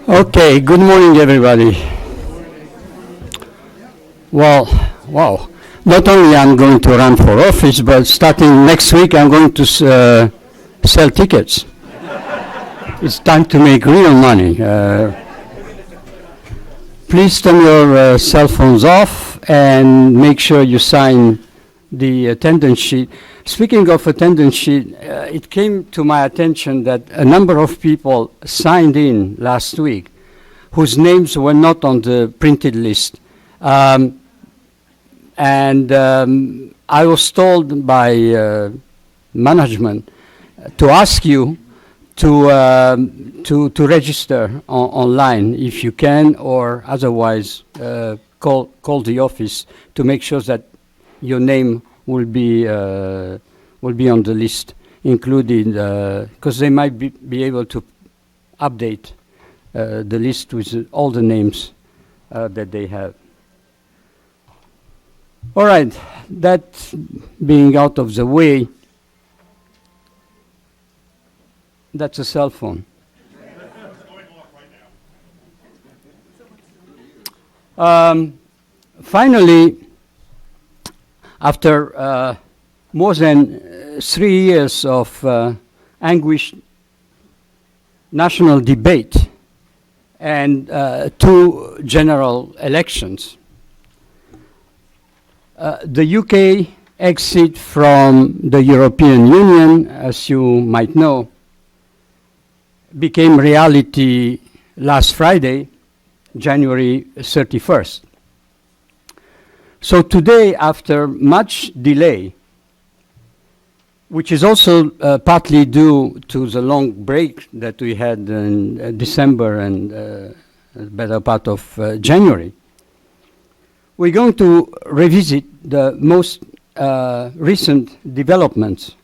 Okay, good morning, everybody. Well, wow. Not only I'm going to run for office, but starting next week, I'm going to sell tickets. It's time to make real money. Please turn your cell phones off and make sure you sign the attendance sheet. Speaking of attendance sheet, it came to my attention that a number of people signed in last week whose names were not on the printed list. And I was told by management to ask you to register online if you can, or otherwise call the office to make sure that your name will be on the list, including because they might be able to update the list with all the names that they have. All right, that being out of the way, that's a cell phone. Finally, after more than 3 years of anguished national debate and 2 general elections, the UK exit from the European Union, as you might know, became reality last Friday, January 31st. So today, after much delay, which is also partly due to the long break that we had in December and the better part of January, we're going to revisit the most recent developments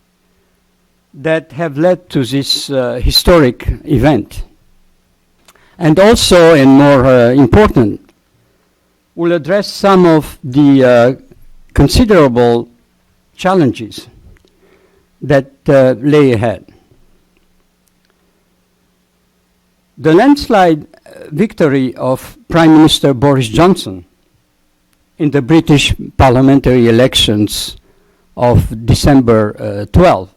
that have led to this historic event. And also, and more important, we'll address some of the considerable challenges that lay ahead. The landslide victory of Prime Minister Boris Johnson in the British parliamentary elections of December 12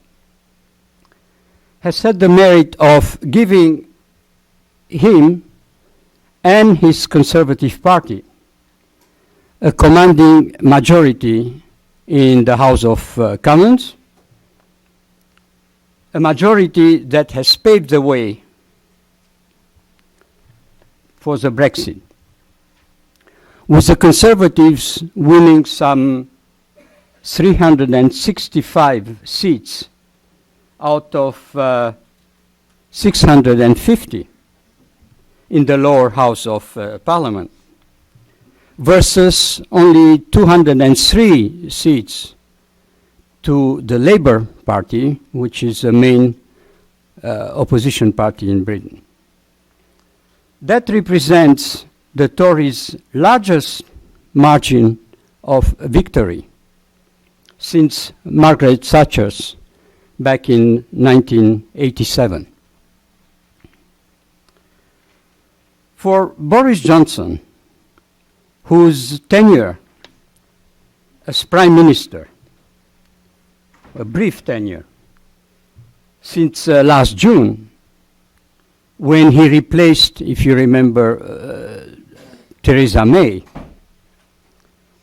has had the merit of giving him and his Conservative Party a commanding majority in the House of Commons, a majority that has paved the way for the Brexit, with the Conservatives winning some 365 seats out of 650 in the lower house of Parliament, versus only 203 seats to the Labour Party, which is the main opposition party in Britain. That represents the Tories' largest margin of victory since Margaret Thatcher's back in 1987. For Boris Johnson, whose tenure as Prime Minister, a brief tenure, since last June, when he replaced, if you remember, Theresa May,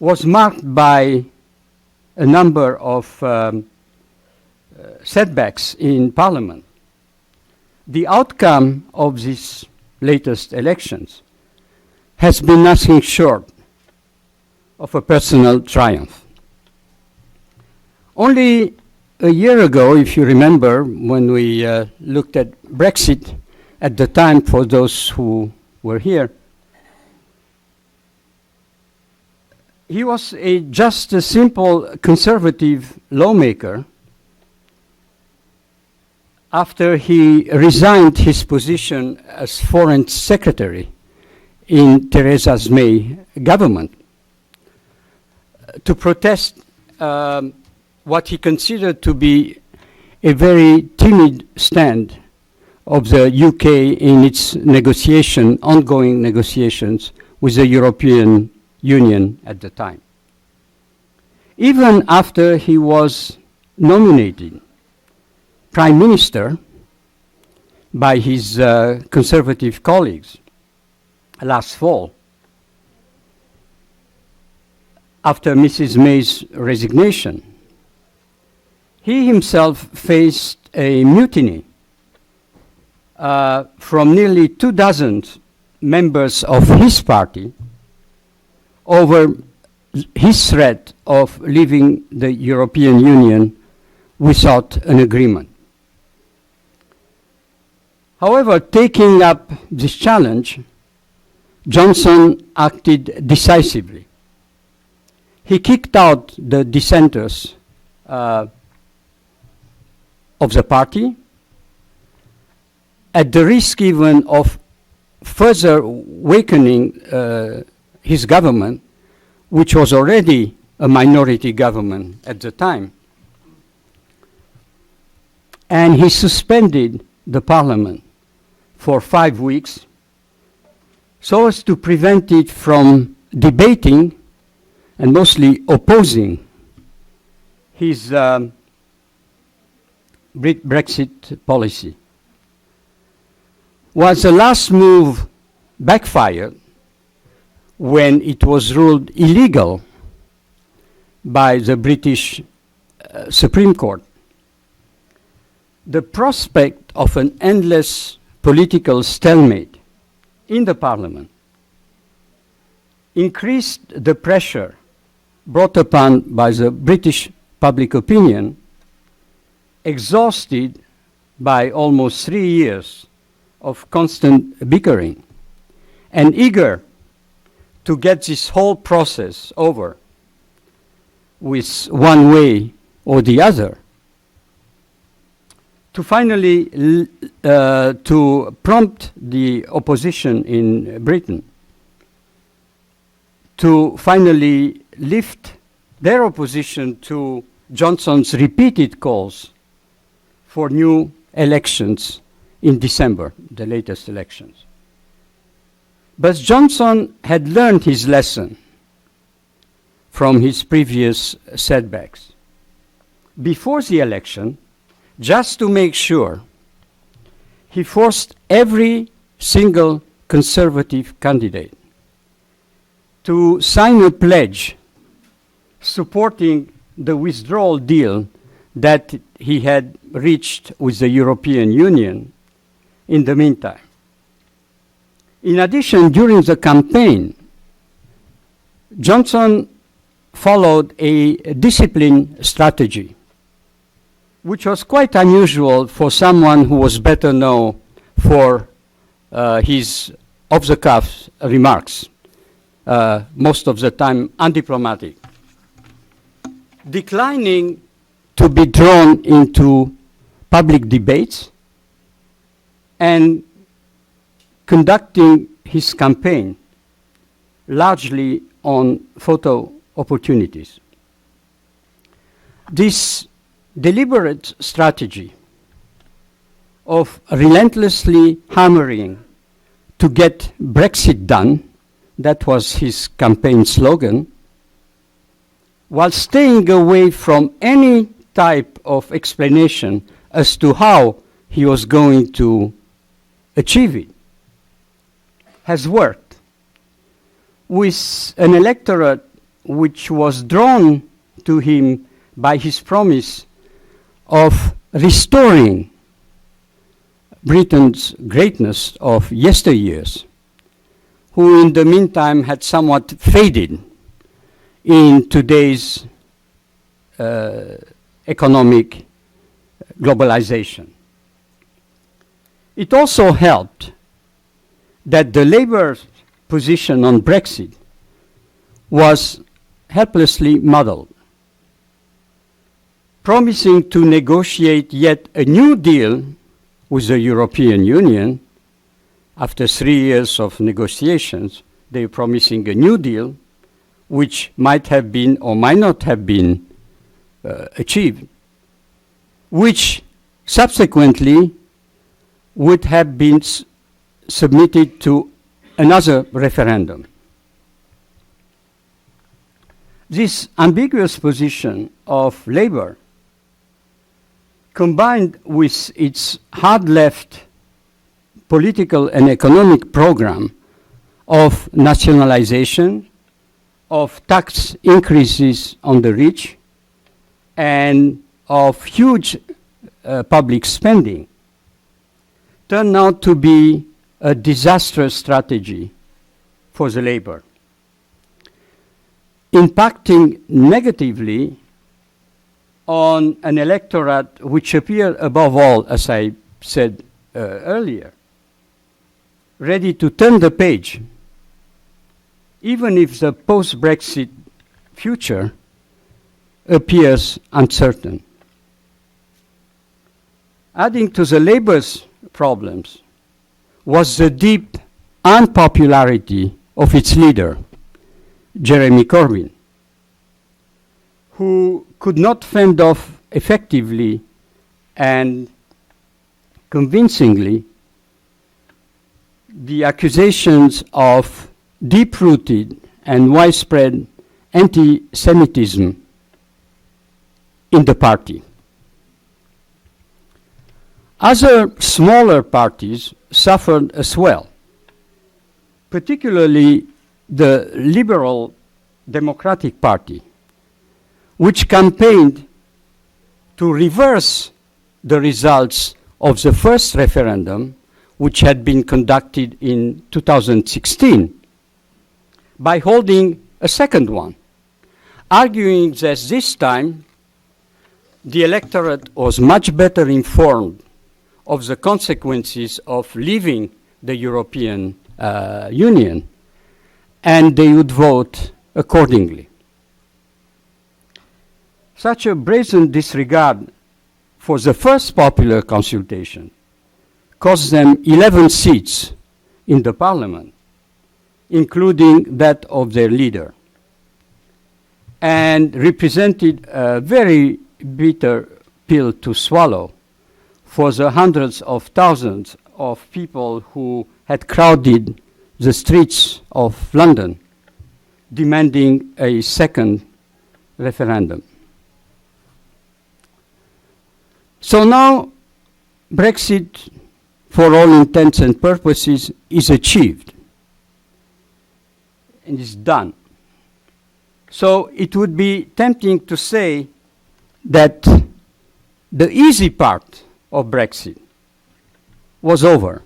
was marked by a number of setbacks in Parliament. The outcome of these latest elections has been nothing short of a personal triumph. Only a year ago, if you remember, when we looked at Brexit at the time, for those who were here, he was just a simple Conservative lawmaker after he resigned his position as Foreign Secretary in Theresa May's government to protest what he considered to be a very timid stand of the UK in its ongoing negotiations with the European Union at the time. Even after he was nominated Prime Minister by his Conservative colleagues last fall, after Mrs. May's resignation, he himself faced a mutiny from nearly 24 members of his party over his threat of leaving the European Union without an agreement. However, taking up this challenge, Johnson acted decisively. He kicked out the dissenters of the party, at the risk even of further weakening his government, which was already a minority government at the time. And he suspended the parliament for 5 weeks so as to prevent it from debating and mostly opposing his Brexit policy. Was the last move backfired when it was ruled illegal by the British Supreme Court. The prospect of an endless political stalemate in the Parliament increased the pressure brought upon by the British public opinion, exhausted by almost 3 years of constant bickering, and eager to get this whole process over with one way or the other, to finally to prompt the opposition in Britain to finally lift their opposition to Johnson's repeated calls for new elections in December, the latest elections. But Johnson had learned his lesson from his previous setbacks. Before the election, just to make sure, he forced every single Conservative candidate to sign a pledge supporting the withdrawal deal that he had reached with the European Union in the meantime. In addition, during the campaign, Johnson followed a disciplined strategy, which was quite unusual for someone who was better known for his off-the-cuff remarks, most of the time undiplomatic. Declining to be drawn into public debates and conducting his campaign largely on photo opportunities. This deliberate strategy of relentlessly hammering to get Brexit done, that was his campaign slogan, while staying away from any type of explanation as to how he was going to achieve it, has worked with an electorate which was drawn to him by his promise of restoring Britain's greatness of yesteryears, who in the meantime had somewhat faded in today's economic globalization. It also helped that the Labour's position on Brexit was helplessly muddled, promising to negotiate yet a new deal with the European Union. After 3 years of negotiations, they were promising a new deal, which might have been or might not have been achieved, which subsequently would have been submitted to another referendum. This ambiguous position of Labour, combined with its hard left political and economic program of nationalization, of tax increases on the rich, and of huge public spending, turned out to be a disastrous strategy for the Labour, impacting negatively on an electorate which appeared above all, as I said earlier, ready to turn the page, even if the post-Brexit future appears uncertain. Adding to the Labour's problems was the deep unpopularity of its leader, Jeremy Corbyn, who could not fend off effectively and convincingly the accusations of deep-rooted and widespread anti-Semitism in the party. Other smaller parties suffered as well, particularly the Liberal Democratic Party, which campaigned to reverse the results of the first referendum, which had been conducted in 2016, by holding a second one, arguing that this time the electorate was much better informed of the consequences of leaving the European Union, and they would vote accordingly. Such a brazen disregard for the first popular consultation cost them 11 seats in the parliament, including that of their leader, and represented a very bitter pill to swallow for the hundreds of thousands of people who had crowded the streets of London demanding a second referendum. So now Brexit, for all intents and purposes, is achieved and is done. So it would be tempting to say that the easy part of Brexit was over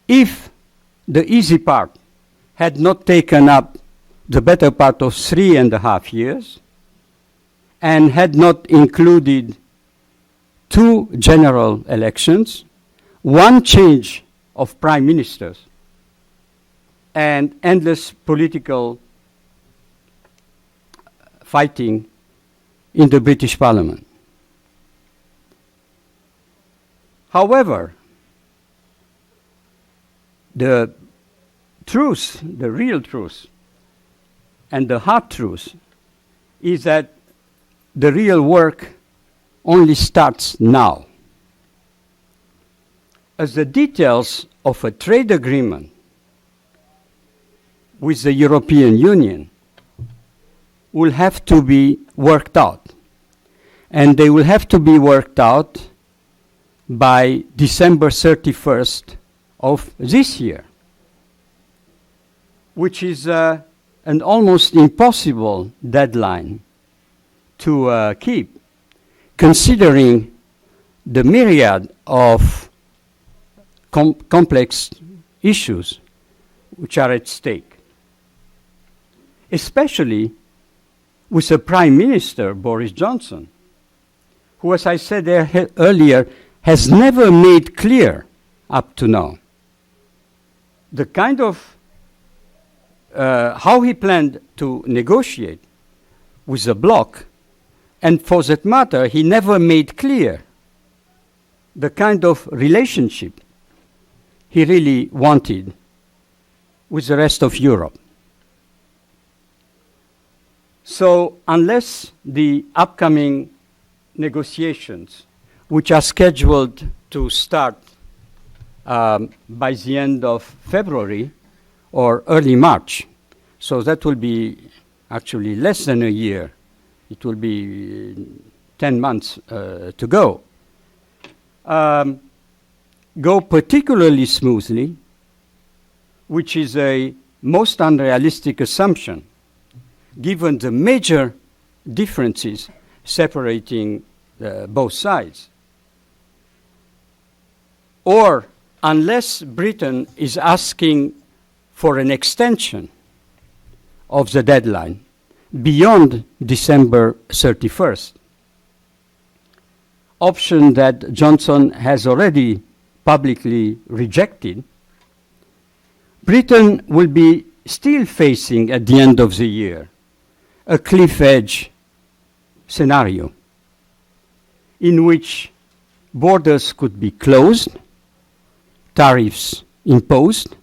if the easy part had not taken up the better part of 3.5 years and had not included 2 general elections, 1 change of prime ministers, and endless political fighting in the British Parliament. However, the truth, the real truth, and the hard truth is that the real work only starts now. As the details of a trade agreement with the European Union will have to be worked out. And they will have to be worked out by December 31st of this year, which is an almost impossible deadline to keep, considering the myriad of complex issues which are at stake, especially with the Prime Minister, Boris Johnson, who, as I said earlier, has never made clear up to now the kind of how he planned to negotiate with the bloc, and for that matter, he never made clear the kind of relationship he really wanted with the rest of Europe. So unless the upcoming negotiations, which are scheduled to start by the end of February or early March. So that will be actually less than a year. It will be 10 months to go. Go particularly smoothly, which is a most unrealistic assumption, given the major differences separating both sides. Or unless Britain is asking for an extension of the deadline beyond December 31st, option that Johnson has already publicly rejected, Britain will be still facing at the end of the year a cliff edge scenario in which borders could be closed, tariffs imposed,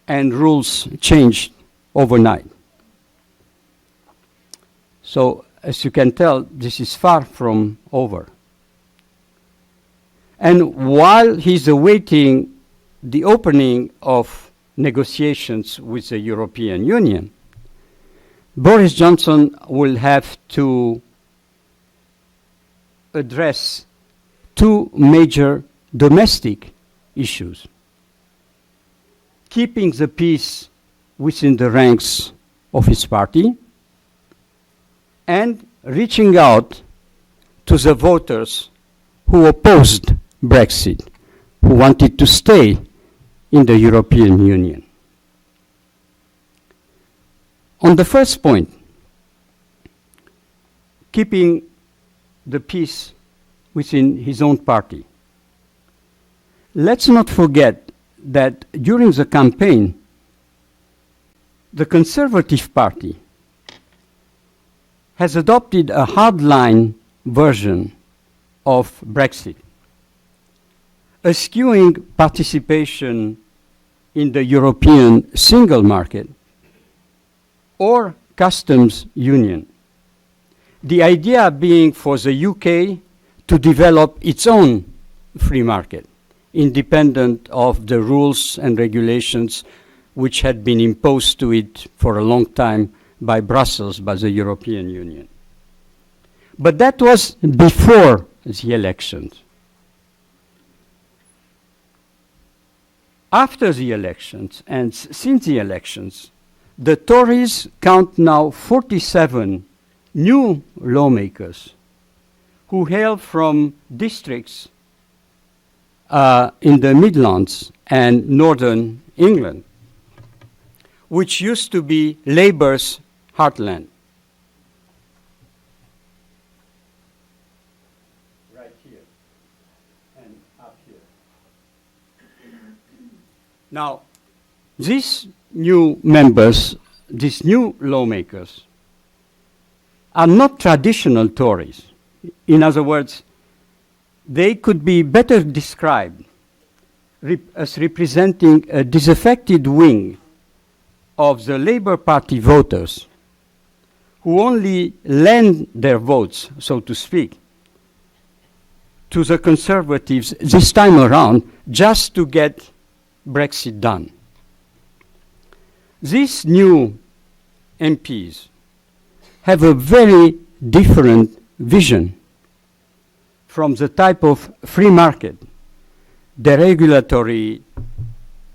and rules changed overnight. So, as you can tell, this is far from over. And while he's awaiting the opening of negotiations with the European Union, Boris Johnson will have to address two major domestic issues: keeping the peace within the ranks of his party and reaching out to the voters who opposed Brexit, who wanted to stay in the European Union. On the first point, keeping the peace within his own party, let's not forget that during the campaign, the Conservative Party has adopted a hardline version of Brexit, eschewing participation in the European single market or customs union. The idea being for the UK to develop its own free market, independent of the rules and regulations which had been imposed to it for a long time by Brussels, by the European Union. But that was before the elections. After the elections and since the elections, the Tories count now 47 new lawmakers who hail from districts in the Midlands and Northern England, which used to be Labour's heartland. Right here and up here. Now, these new members, these new lawmakers, are not traditional Tories. In other words, they could be better described as representing a disaffected wing of the Labour Party voters who only lend their votes, so to speak, to the Conservatives this time around just to get Brexit done. These new MPs have a very different vision from the type of free market, deregulatory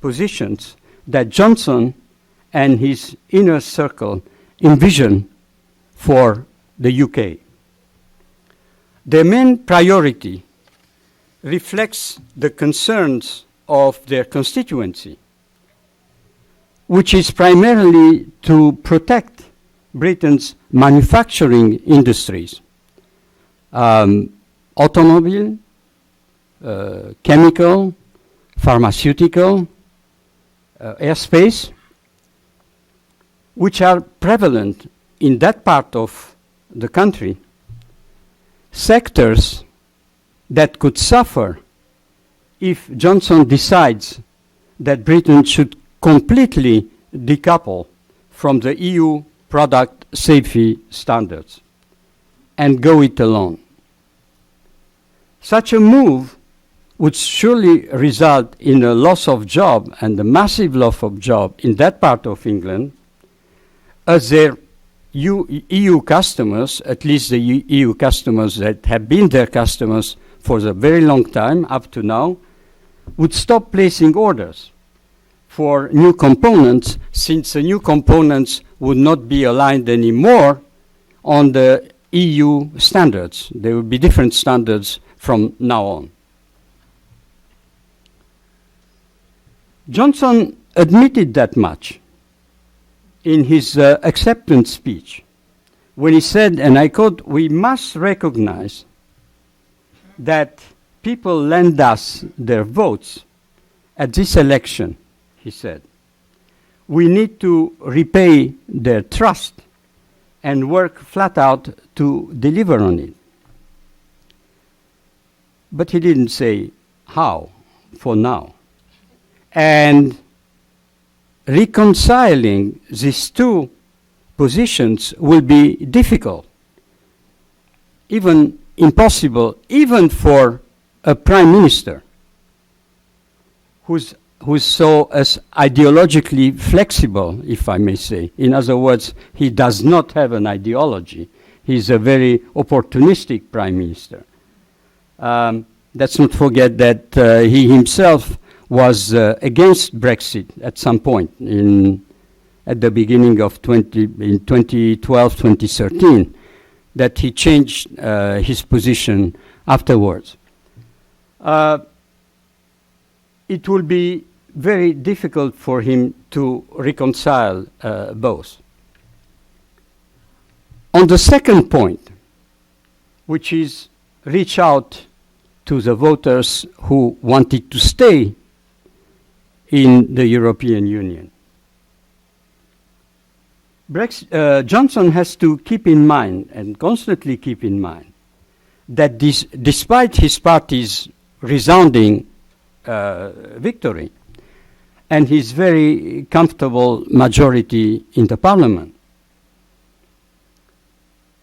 positions that Johnson and his inner circle envision for the UK. Their main priority reflects the concerns of their constituency, which is primarily to protect Britain's manufacturing industries, automobile, chemical, pharmaceutical, airspace, which are prevalent in that part of the country, sectors that could suffer if Johnson decides that Britain should completely decouple from the EU product safety standards and go it alone. Such a move would surely result in a loss of job and a massive loss of job in that part of England, as their EU customers, at least the EU customers that have been their customers for a very long time up to now, would stop placing orders for new components, since the new components would not be aligned anymore on the EU standards. There will be different standards from now on. Johnson admitted that much in his acceptance speech when he said, and I quote, "We must recognize that people lend us their votes at this election," he said. "We need to repay their trust and work flat out to deliver on it." But he didn't say how for now. And reconciling these two positions will be difficult, even impossible, even for a prime minister who's so as ideologically flexible, if I may say. In other words, he does not have an ideology. He's a very opportunistic prime minister. Let's not forget that he himself was against Brexit at some point at the beginning of 2012, 2013, that he changed his position afterwards. It will be very difficult for him to reconcile both. On the second point, which is reach out to the voters who wanted to stay in the European Union. Johnson has to keep in mind, and constantly keep in mind, that despite his party's resounding victory and his very comfortable majority in the parliament,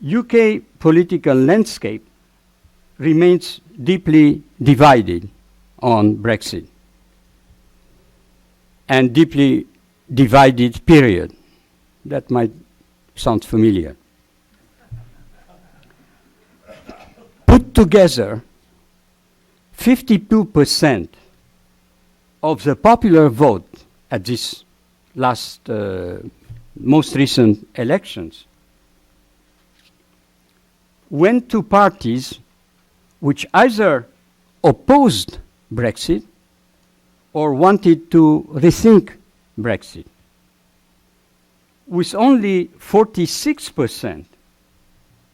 UK political landscape remains deeply divided on Brexit, and deeply divided, period. That might sound familiar. Put together, 52% of the popular vote at this most recent elections went to parties which either opposed Brexit or wanted to rethink Brexit, with only 46%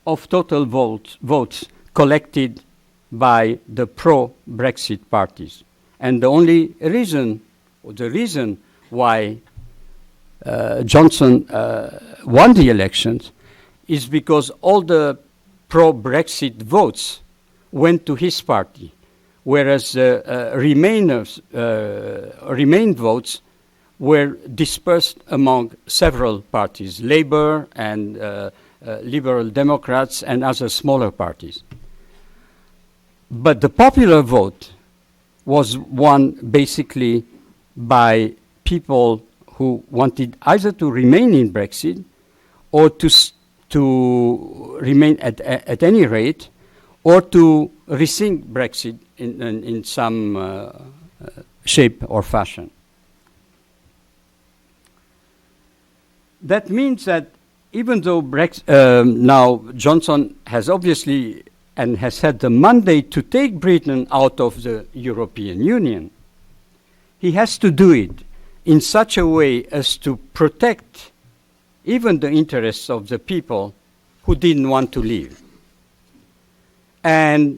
of total votes collected by the pro-Brexit parties. And the only reason, or the reason why Johnson won the elections is because all the pro-Brexit votes went to his party, whereas remain votes were dispersed among several parties, Labour and Liberal Democrats and other smaller parties. But the popular vote was won basically by people who wanted either to remain in Brexit or to remain at any rate, or to rethink Brexit in some shape or fashion. That means that even though now Johnson has obviously and has had the mandate to take Britain out of the European Union, he has to do it in such a way as to protect even the interests of the people who didn't want to leave. And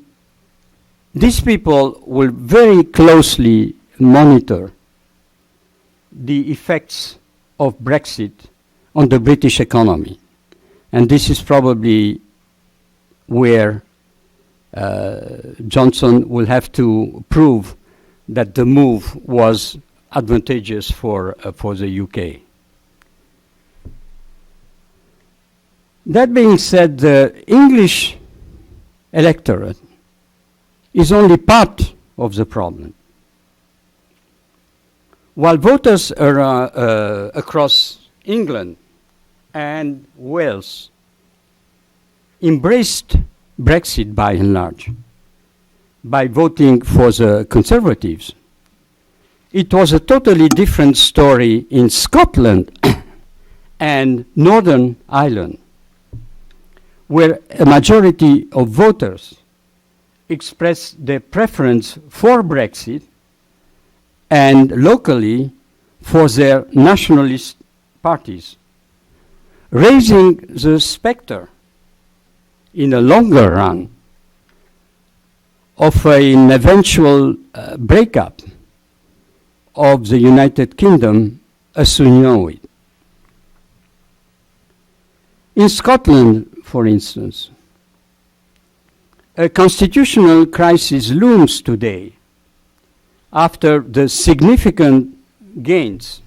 these people will very closely monitor the effects of Brexit on the British economy. And this is probably where Johnson will have to prove that the move was advantageous for the UK. That being said, the English electorate is only part of the problem. While voters across England and Wales embraced Brexit by and large by voting for the Conservatives, it was a totally different story in Scotland and Northern Ireland, where a majority of voters expressed their preference for Brexit and locally for their nationalist parties, raising the specter in a longer run of an eventual breakup of the United Kingdom as we know it. In Scotland, for instance, a constitutional crisis looms today after the significant gains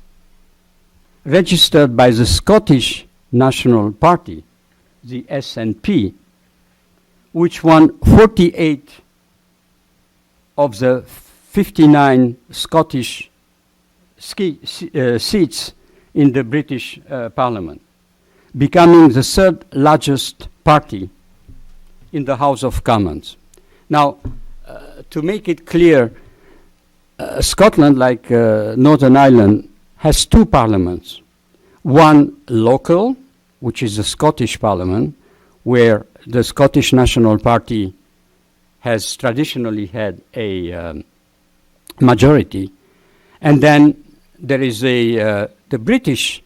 registered by the Scottish National Party, the SNP, which won 48 of the 59 Scottish seats in the British Parliament, becoming the third largest party in the House of Commons. Now, to make it clear, Scotland, like Northern Ireland, has two parliaments. One local, which is the Scottish Parliament, where the Scottish National Party has traditionally had a majority. And then there is the British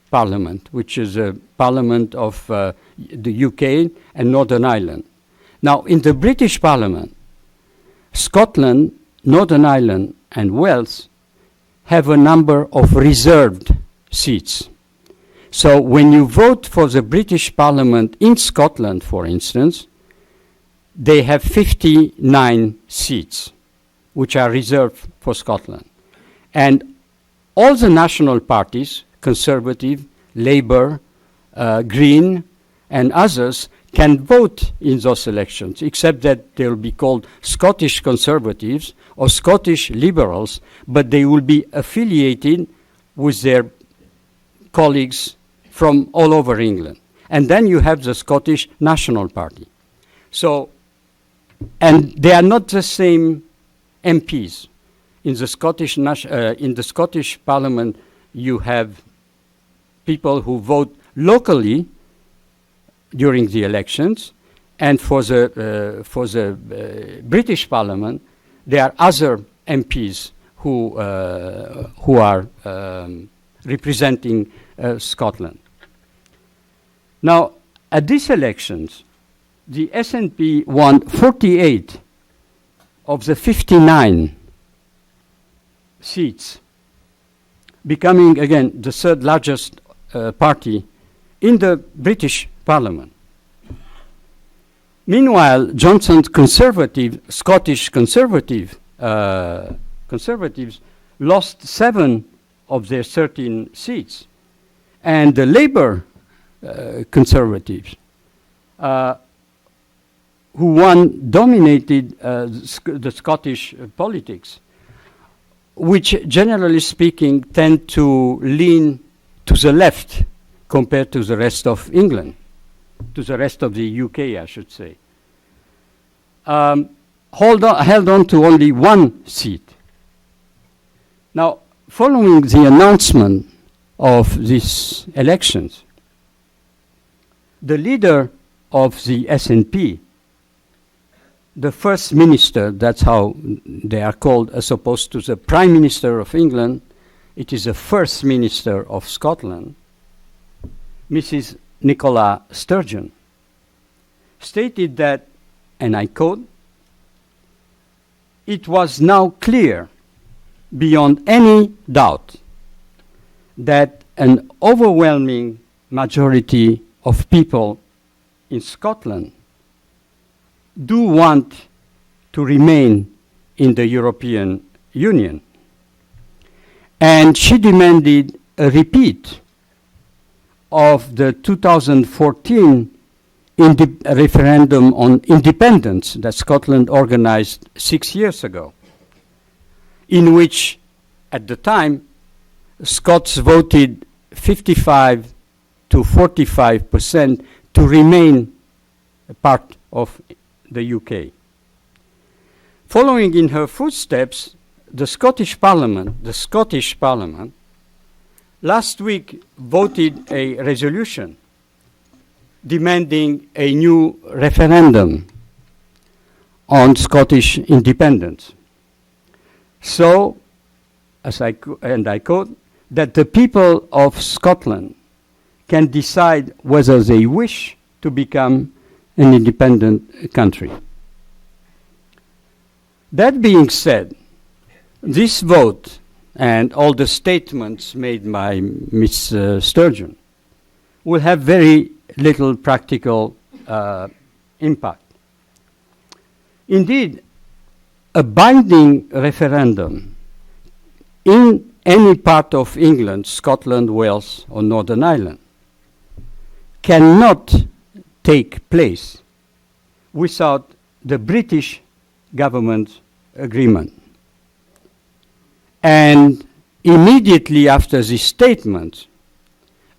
Parliament, which is a parliament of the UK and Northern Ireland. Now, in the British Parliament, Scotland, Northern Ireland, and Wales have a number of reserved seats. So when you vote for the British Parliament in Scotland, for instance, they have 59 seats, which are reserved for Scotland. And all the national parties, Conservative, Labour, Green, and others, can vote in those elections, except that they will be called Scottish Conservatives or Scottish Liberals, but they will be affiliated with their colleagues from all over England. And then you have the Scottish National Party. So, and they are not the same MPs. In the Scottish Parliament, you have people who vote locally during the elections, and for the British Parliament, there are other MPs who are representing Scotland. Now, at these elections, the SNP won 48 of the 59 seats, becoming again the third largest party in the British Parliament. Meanwhile, Johnson's Scottish Conservatives lost 7 of their 13 seats. And the Labour Conservatives, who dominated the Scottish politics, which generally speaking tend to lean to the left compared to the rest of England, to the rest of the UK, I should say, held on to only 1 seat. Now, following the announcement of these elections, the leader of the SNP, the First Minister, that's how they are called, as opposed to the Prime Minister of England, it is the First Minister of Scotland, Mrs. Nicola Sturgeon, stated that, and I quote, "It was now clear beyond any doubt that an overwhelming majority of people in Scotland do want to remain in the European Union." And she demanded a repeat of the 2014 referendum on independence that Scotland organized 6 years ago. in which, at the time, Scots voted 55 to 45% to remain a part of the UK. Following in her footsteps, the Scottish Parliament, last week voted a resolution demanding a new referendum on Scottish independence. So, I quote, that the people of Scotland can decide whether they wish to become an independent country. That being said, this vote and all the statements made by Ms. Sturgeon will have very little practical impact. Indeed, a binding referendum in any part of England, Scotland, Wales, or Northern Ireland cannot take place without the British government agreement. And immediately after this statement,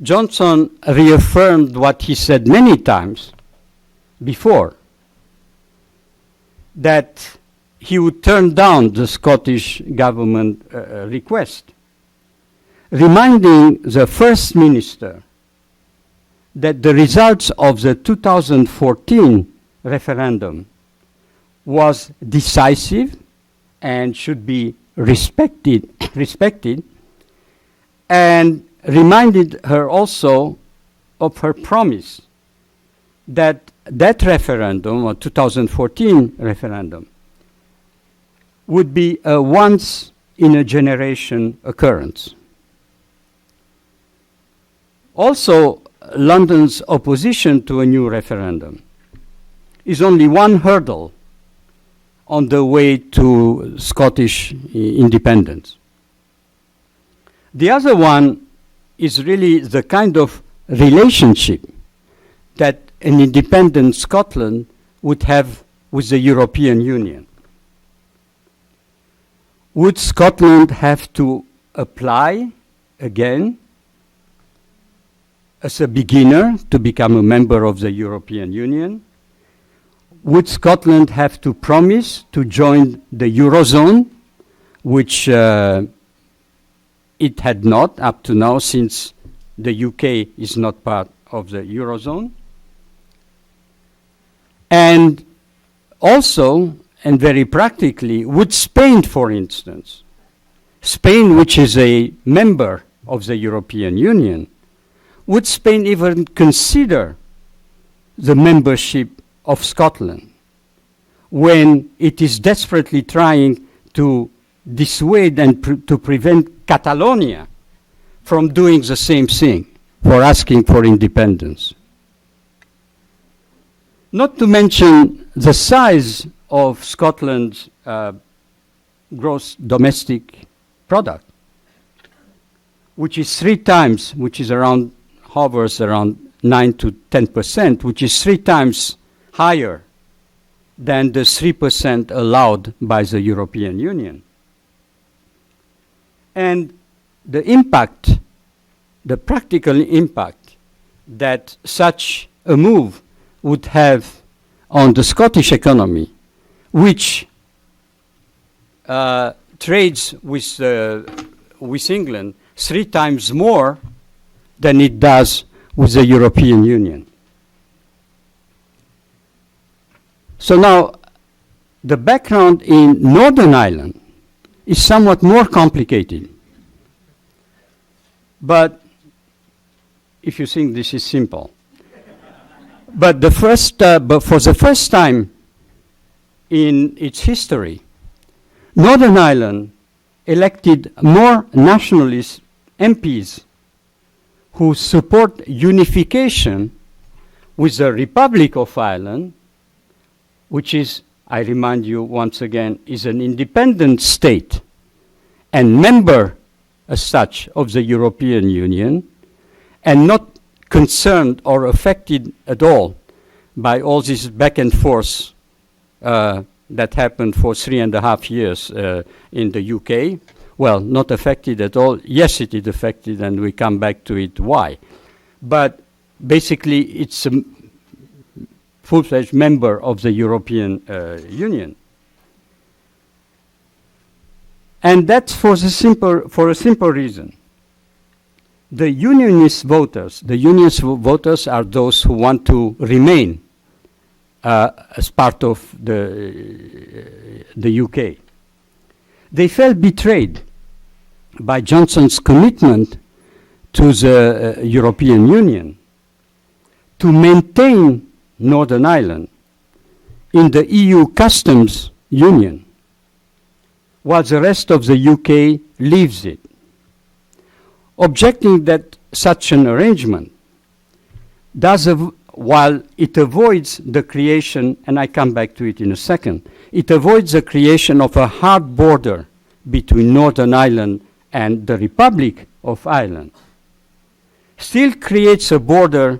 Johnson reaffirmed what he said many times before, that he would turn down the Scottish government request, reminding the First Minister that the results of the 2014 referendum was decisive and should be respected, and reminded her also of her promise that that referendum, or 2014 referendum, would be a once-in-a-generation occurrence. Also, London's opposition to a new referendum is only one hurdle on the way to Scottish independence. The other one is really the kind of relationship that an independent Scotland would have with the European Union. Would Scotland have to apply again as a beginner to become a member of the European Union? Would Scotland have to promise to join the Eurozone, which it had not up to now, since the UK is not part of the Eurozone? And also, and very practically, would Spain, for instance, Spain, which is a member of the European Union, would Spain even consider the membership of Scotland when it is desperately trying to dissuade and to prevent Catalonia from doing the same thing, for asking for independence? Not to mention the size of Scotland's gross domestic product, which is hovers around 9 to 10%, which is 3 times higher than the 3% allowed by the European Union. And the impact, the practical impact that such a move would have on the Scottish economy, which trades with England 3 times more than it does with the European Union. So now, the background in Northern Ireland is somewhat more complicated. But if you think this is simple. But for the first time in its history, Northern Ireland elected more nationalist MPs who support unification with the Republic of Ireland, which is, I remind you once again, is an independent state and member as such of the European Union, and not concerned or affected at all by all this back and forth that happened for 3.5 years in the UK. Well, not affected at all. Yes, it is affected, and we come back to it why. But basically, it's a full-fledged member of the European Union. And that's for a simple reason. The unionist voters are those who want to remain as part of the UK. They felt betrayed by Johnson's commitment to the European Union to maintain Northern Ireland in the EU customs union, while the rest of the UK leaves it, objecting that such an arrangement while it avoids the creation, and I come back to it in a second, it avoids the creation of a hard border between Northern Ireland and the Republic of Ireland, still creates a border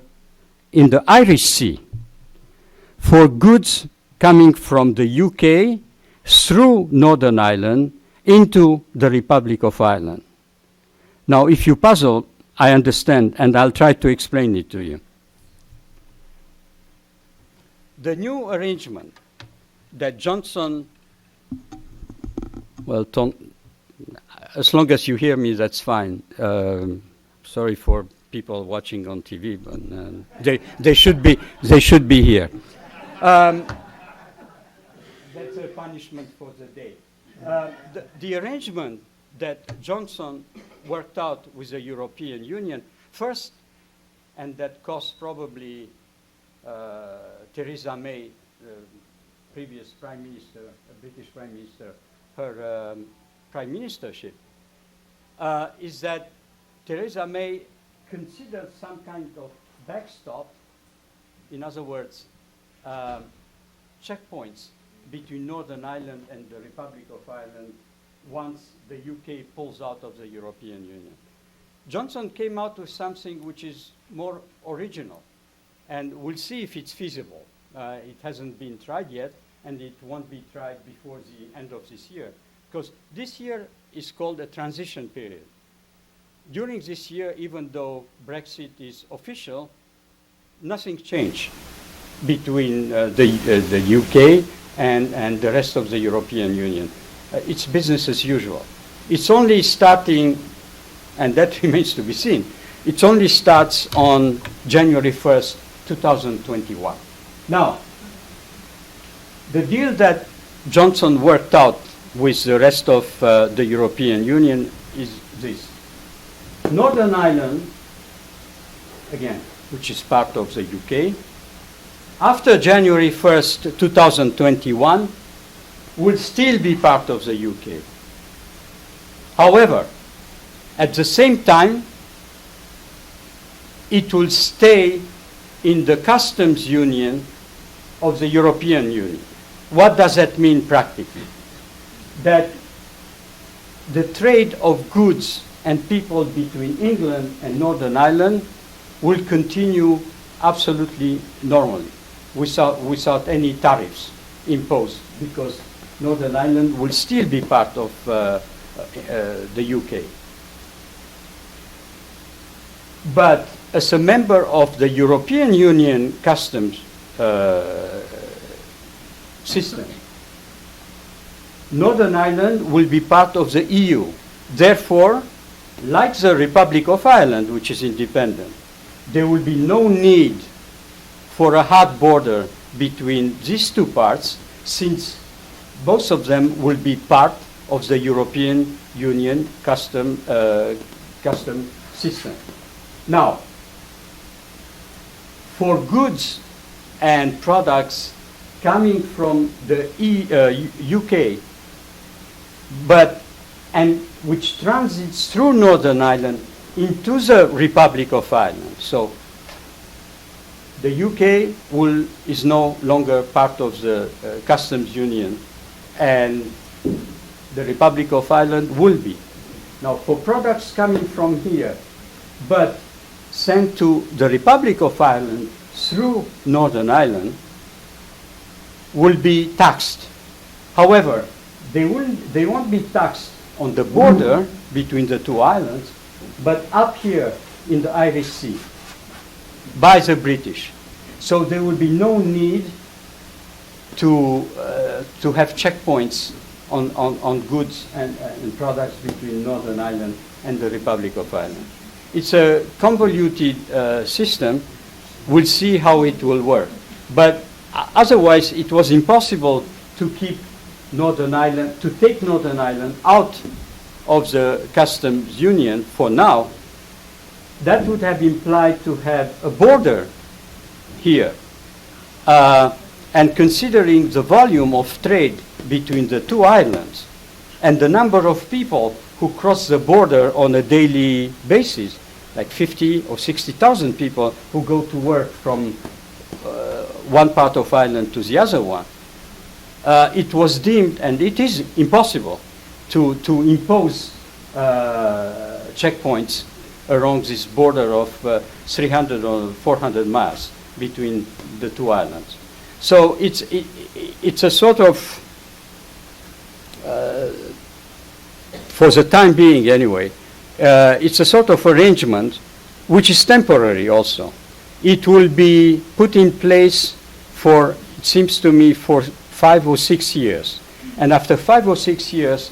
in the Irish Sea for goods coming from the UK through Northern Ireland into the Republic of Ireland. Now, if you puzzle, I understand, and I'll try to explain it to you. The new arrangement that Johnson, well, as long as you hear me, that's fine. Sorry for people watching on TV, but they should be here. That's a punishment for the day. The arrangement that Johnson worked out with the European Union first, and that cost probably Theresa May, previous Prime Minister, British Prime Minister, her Prime Ministership, is that Theresa May considered some kind of backstop, in other words, checkpoints between Northern Ireland and the Republic of Ireland once the UK pulls out of the European Union. Johnson came out with something which is more original, and we'll see if it's feasible. It hasn't been tried yet, and it won't be tried before the end of this year, because this year is called a transition period. During this year, even though Brexit is official, nothing changed between the UK and the rest of the European Union. It's business as usual. It's only starting, and that remains to be seen, it only starts on January 1st, 2021. Now, the deal that Johnson worked out with the rest of the European Union is this. Northern Ireland, again, which is part of the UK, after January 1st, 2021, will still be part of the UK. However, at the same time, it will stay in the customs union of the European Union. What does that mean practically? That the trade of goods and people between England and Northern Ireland will continue absolutely normally, without any tariffs imposed, because Northern Ireland will still be part of the UK. But as a member of the European Union customs system, Northern Ireland will be part of the EU. Therefore, like the Republic of Ireland, which is independent, there will be no need for a hard border between these two parts, since both of them will be part of the European Union custom system. Now, for goods and products coming from the UK, and which transits through Northern Ireland into the Republic of Ireland. So the UK is no longer part of the customs union, and the Republic of Ireland will be. Now, for products coming from here, but sent to the Republic of Ireland through Northern Ireland, will be taxed However, they won't be taxed on the border between the two islands, but up here in the Irish Sea by the British. So there will be no need to have checkpoints on goods and products between Northern Ireland and the Republic of Ireland. It's a convoluted system. We'll see how it will work. But otherwise, it was impossible to keep Northern Ireland, to take Northern Ireland out of the customs union for now. That would have implied to have a border here. And considering the volume of trade between the two islands and the number of people who cross the border on a daily basis, like 50 or 60,000 people who go to work from one part of Ireland to the other one, it was deemed, and it is impossible, to impose checkpoints along this border of 300 or 400 miles between the two islands. So it's a sort of, for the time being anyway, it's a sort of arrangement which is temporary also. It will be put in place for, it seems to me, for 5 or 6 years. And after 5 or 6 years,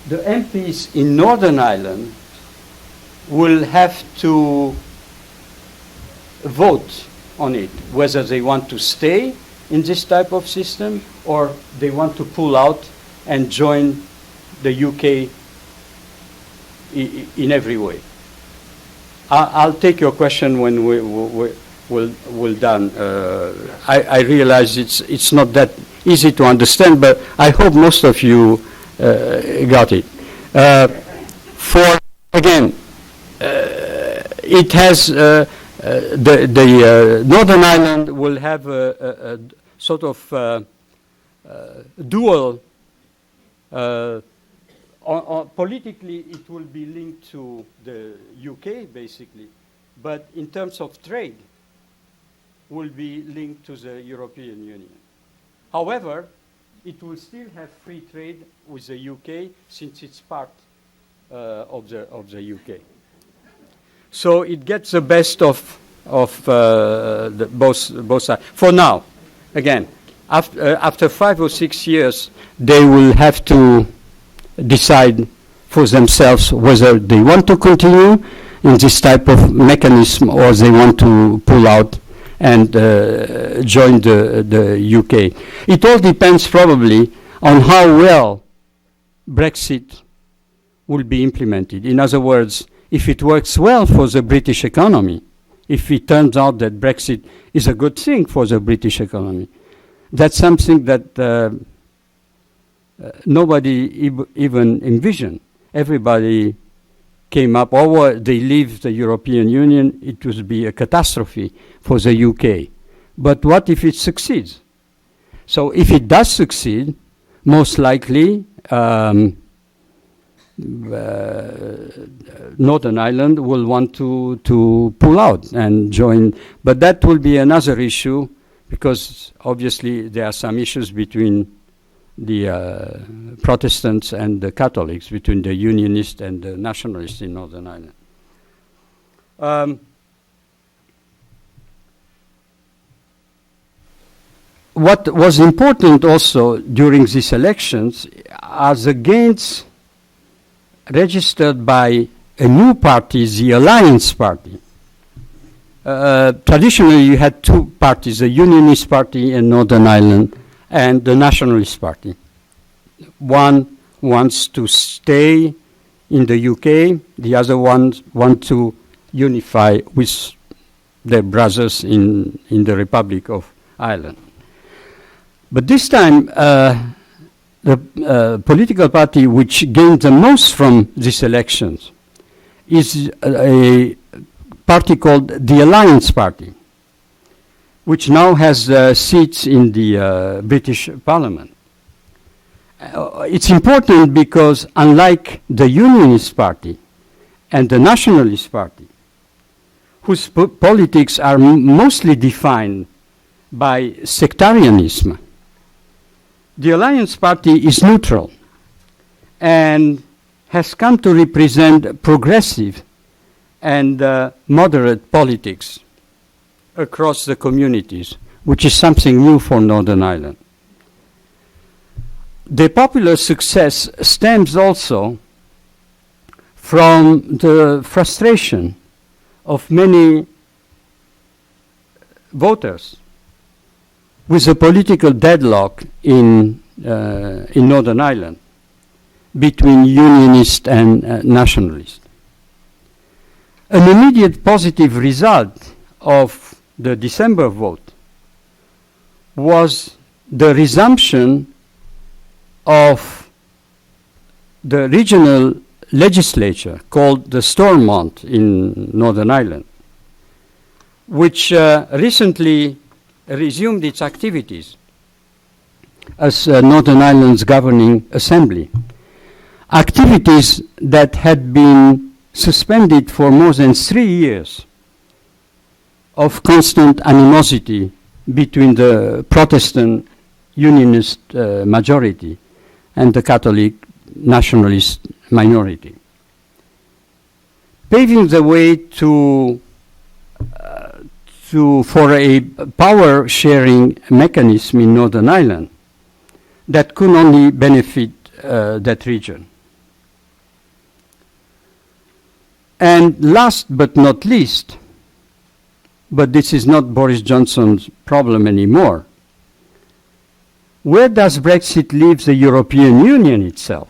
the MPs in Northern Ireland will have to vote on it, whether they want to stay in this type of system or they want to pull out and join the UK in every way. I'll take your question when we're done. I realize it's not that easy to understand, but I hope most of you got it. It has the Northern Ireland will have a sort of dual. Politically, it will be linked to the UK, basically, but in terms of trade, will be linked to the European Union. However, it will still have free trade with the UK since it's part of the UK. So it gets the best of both sides. For now, again, after 5 or 6 years, they will have to decide for themselves whether they want to continue in this type of mechanism or they want to pull out and join the UK. It all depends probably on how well Brexit will be implemented. In other words, if it works well for the British economy, if it turns out that Brexit is a good thing for the British economy, that's something that nobody even envisioned. Everybody came up, or they leave the European Union, it would be a catastrophe for the UK. But what if it succeeds? So if it does succeed, most likely Northern Ireland will want to pull out and join. But that will be another issue, because obviously there are some issues between the Protestants and the Catholics, between the Unionists and the Nationalists in Northern Ireland. What was important also during these elections are the gains registered by a new party, the Alliance Party. Traditionally, you had two parties, the Unionist Party in Northern Ireland and the Nationalist Party. One wants to stay in the UK, the other one want to unify with their brothers in the Republic of Ireland. But this time, the political party which gained the most from these elections is a party called the Alliance Party, which now has seats in the British Parliament. It's important because unlike the Unionist Party and the Nationalist Party, whose politics are mostly defined by sectarianism, The Alliance Party is neutral and has come to represent progressive and moderate politics across the communities, which is something new for Northern Ireland. The popular success stems also from the frustration of many voters with the political deadlock in Northern Ireland between Unionists and Nationalists. An immediate positive result of the December vote was the resumption of the regional legislature called the Stormont in Northern Ireland, which recently resumed its activities as Northern Ireland's governing assembly. Activities that had been suspended for more than 3 years of constant animosity between the Protestant Unionist majority and the Catholic nationalist minority, paving the way for a power-sharing mechanism in Northern Ireland that could only benefit that region. And last but not least, but this is not Boris Johnson's problem anymore, where does Brexit leave the European Union itself?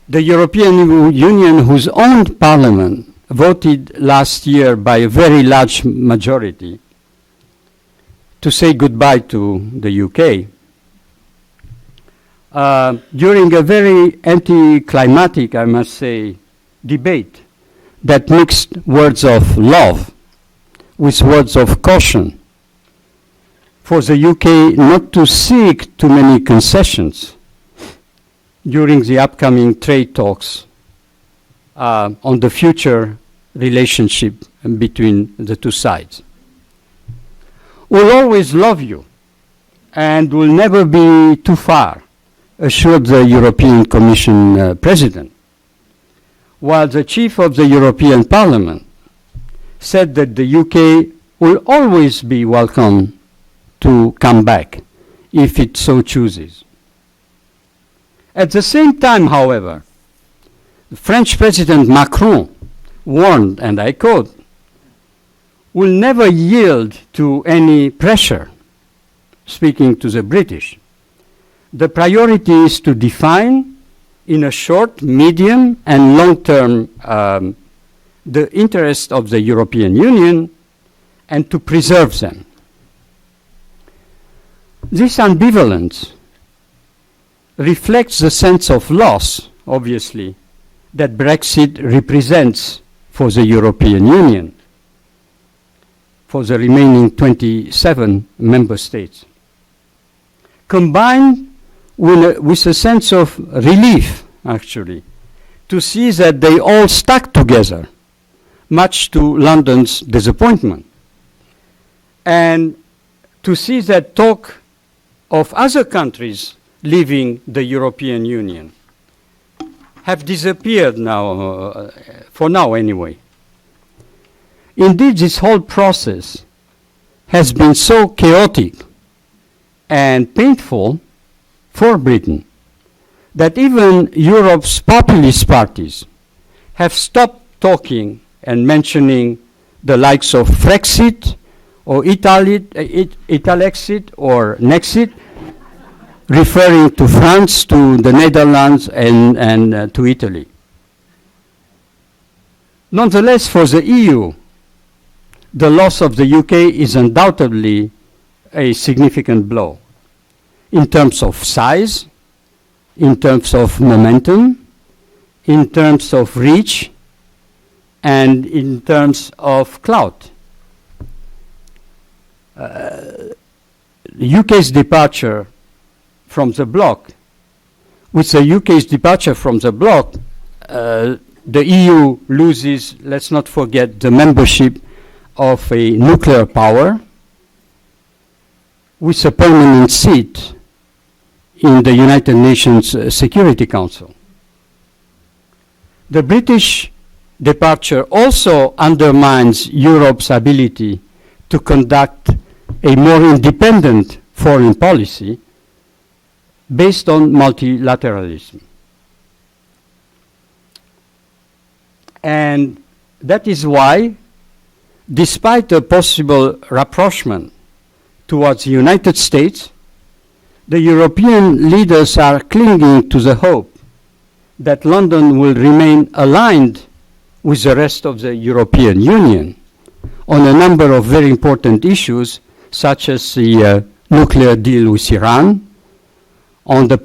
The European Union, whose own parliament voted last year by a very large majority to say goodbye to the UK, during a very anticlimactic, I must say, debate that mixed words of love with words of caution for the UK not to seek too many concessions during the upcoming trade talks on the future relationship between the two sides. We'll always love you and will never be too far, assured the European Commission President, while the chief of the European Parliament said that the UK will always be welcome to come back if it so chooses. At the same time, however, French President Macron warned, and I quote, "will never yield to any pressure," speaking to the British. The priority is to define in a short, medium, and long term the interests of the European Union and to preserve them. This ambivalence reflects the sense of loss, obviously, that Brexit represents for the European Union, for the remaining 27 member states, combined with a sense of relief, actually, to see that they all stuck together, much to London's disappointment, and to see that talk of other countries leaving the European Union have disappeared now, for now anyway. Indeed, this whole process has been so chaotic and painful for Britain that even Europe's populist parties have stopped talking and mentioning the likes of Frexit or Italexit or Nexit, referring to France, to the Netherlands, and to Italy. Nonetheless, for the EU, the loss of the UK is undoubtedly a significant blow in terms of size, in terms of momentum, in terms of reach, and in terms of clout. The UK's departure from the bloc, with the UK's departure from the bloc, the EU loses, let's not forget, the membership of a nuclear power, with a permanent seat in the United Nations Security Council. The British departure also undermines Europe's ability to conduct a more independent foreign policy based on multilateralism. And that is why, despite a possible rapprochement towards the United States, the European leaders are clinging to the hope that London will remain aligned with the rest of the European Union on a number of very important issues, such as the nuclear deal with Iran, on the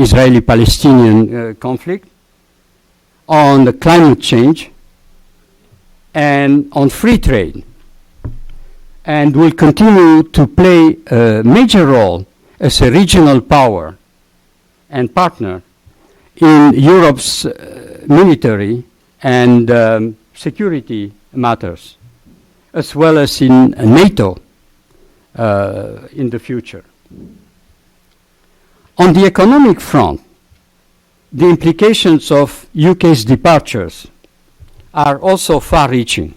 Israeli-Palestinian conflict, on the climate change, and on free trade, and will continue to play a major role as a regional power and partner in Europe's military and security matters, as well as in NATO in the future. On the economic front, the implications of UK's departures are also far-reaching.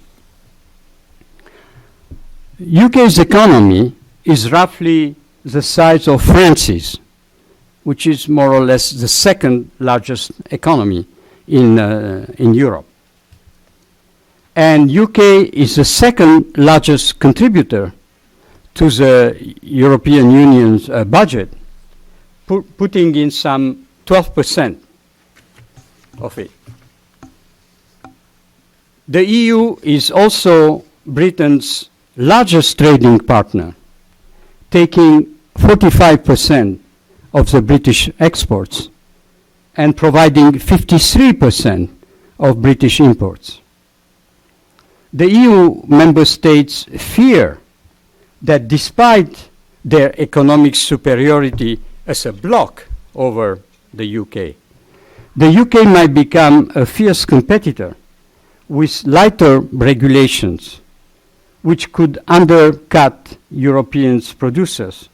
UK's economy is roughly the size of France's, which is more or less the second largest economy in Europe. And UK is the second largest contributor to the European Union's budget, putting in some 12% of it. The EU is also Britain's largest trading partner, taking 45% of the British exports and providing 53% of British imports. The EU member states fear that despite their economic superiority as a bloc over the UK might become a fierce competitor with lighter regulations, which could undercut European producers,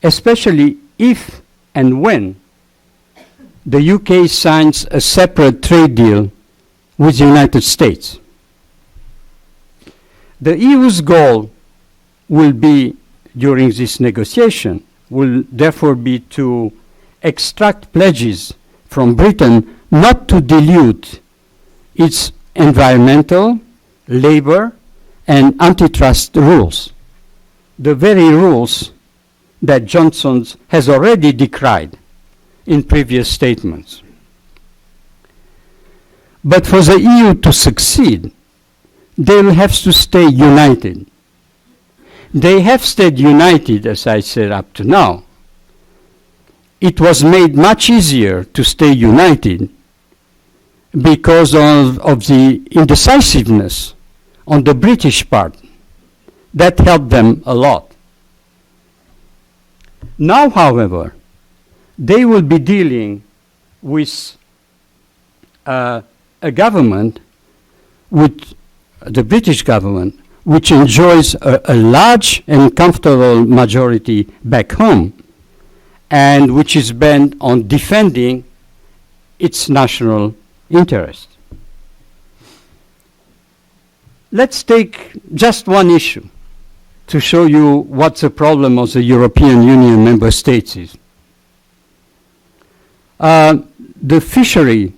especially if and when the UK signs a separate trade deal with the United States. The EU's goal will be, during this negotiation, will therefore be to extract pledges from Britain not to dilute its environmental, labor, and antitrust rules, the very rules that Johnson has already decried in previous statements. But for the EU to succeed, they will have to stay united. They have stayed united, as I said, up to now. It was made much easier to stay united because of the indecisiveness on the British part. That helped them a lot. Now, however, they will be dealing with a government, with the British government, which enjoys a large and comfortable majority back home, and which is bent on defending its national interest. Let's take just one issue to show you what the problem of the European Union member states is. The fishery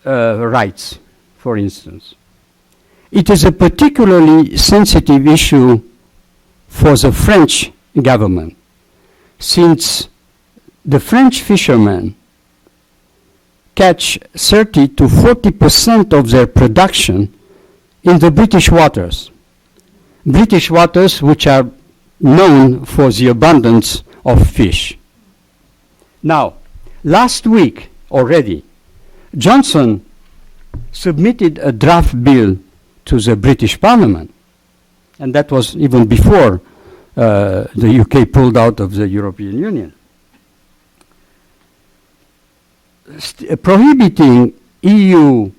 rights, for instance. It is a particularly sensitive issue for the French government, since the French fishermen catch 30 to 40% of their production in the British waters. British waters which are known for the abundance of fish. Now, last week already, Johnson submitted a draft bill to the British Parliament, and that was even before the UK pulled out of the European Union, prohibiting EU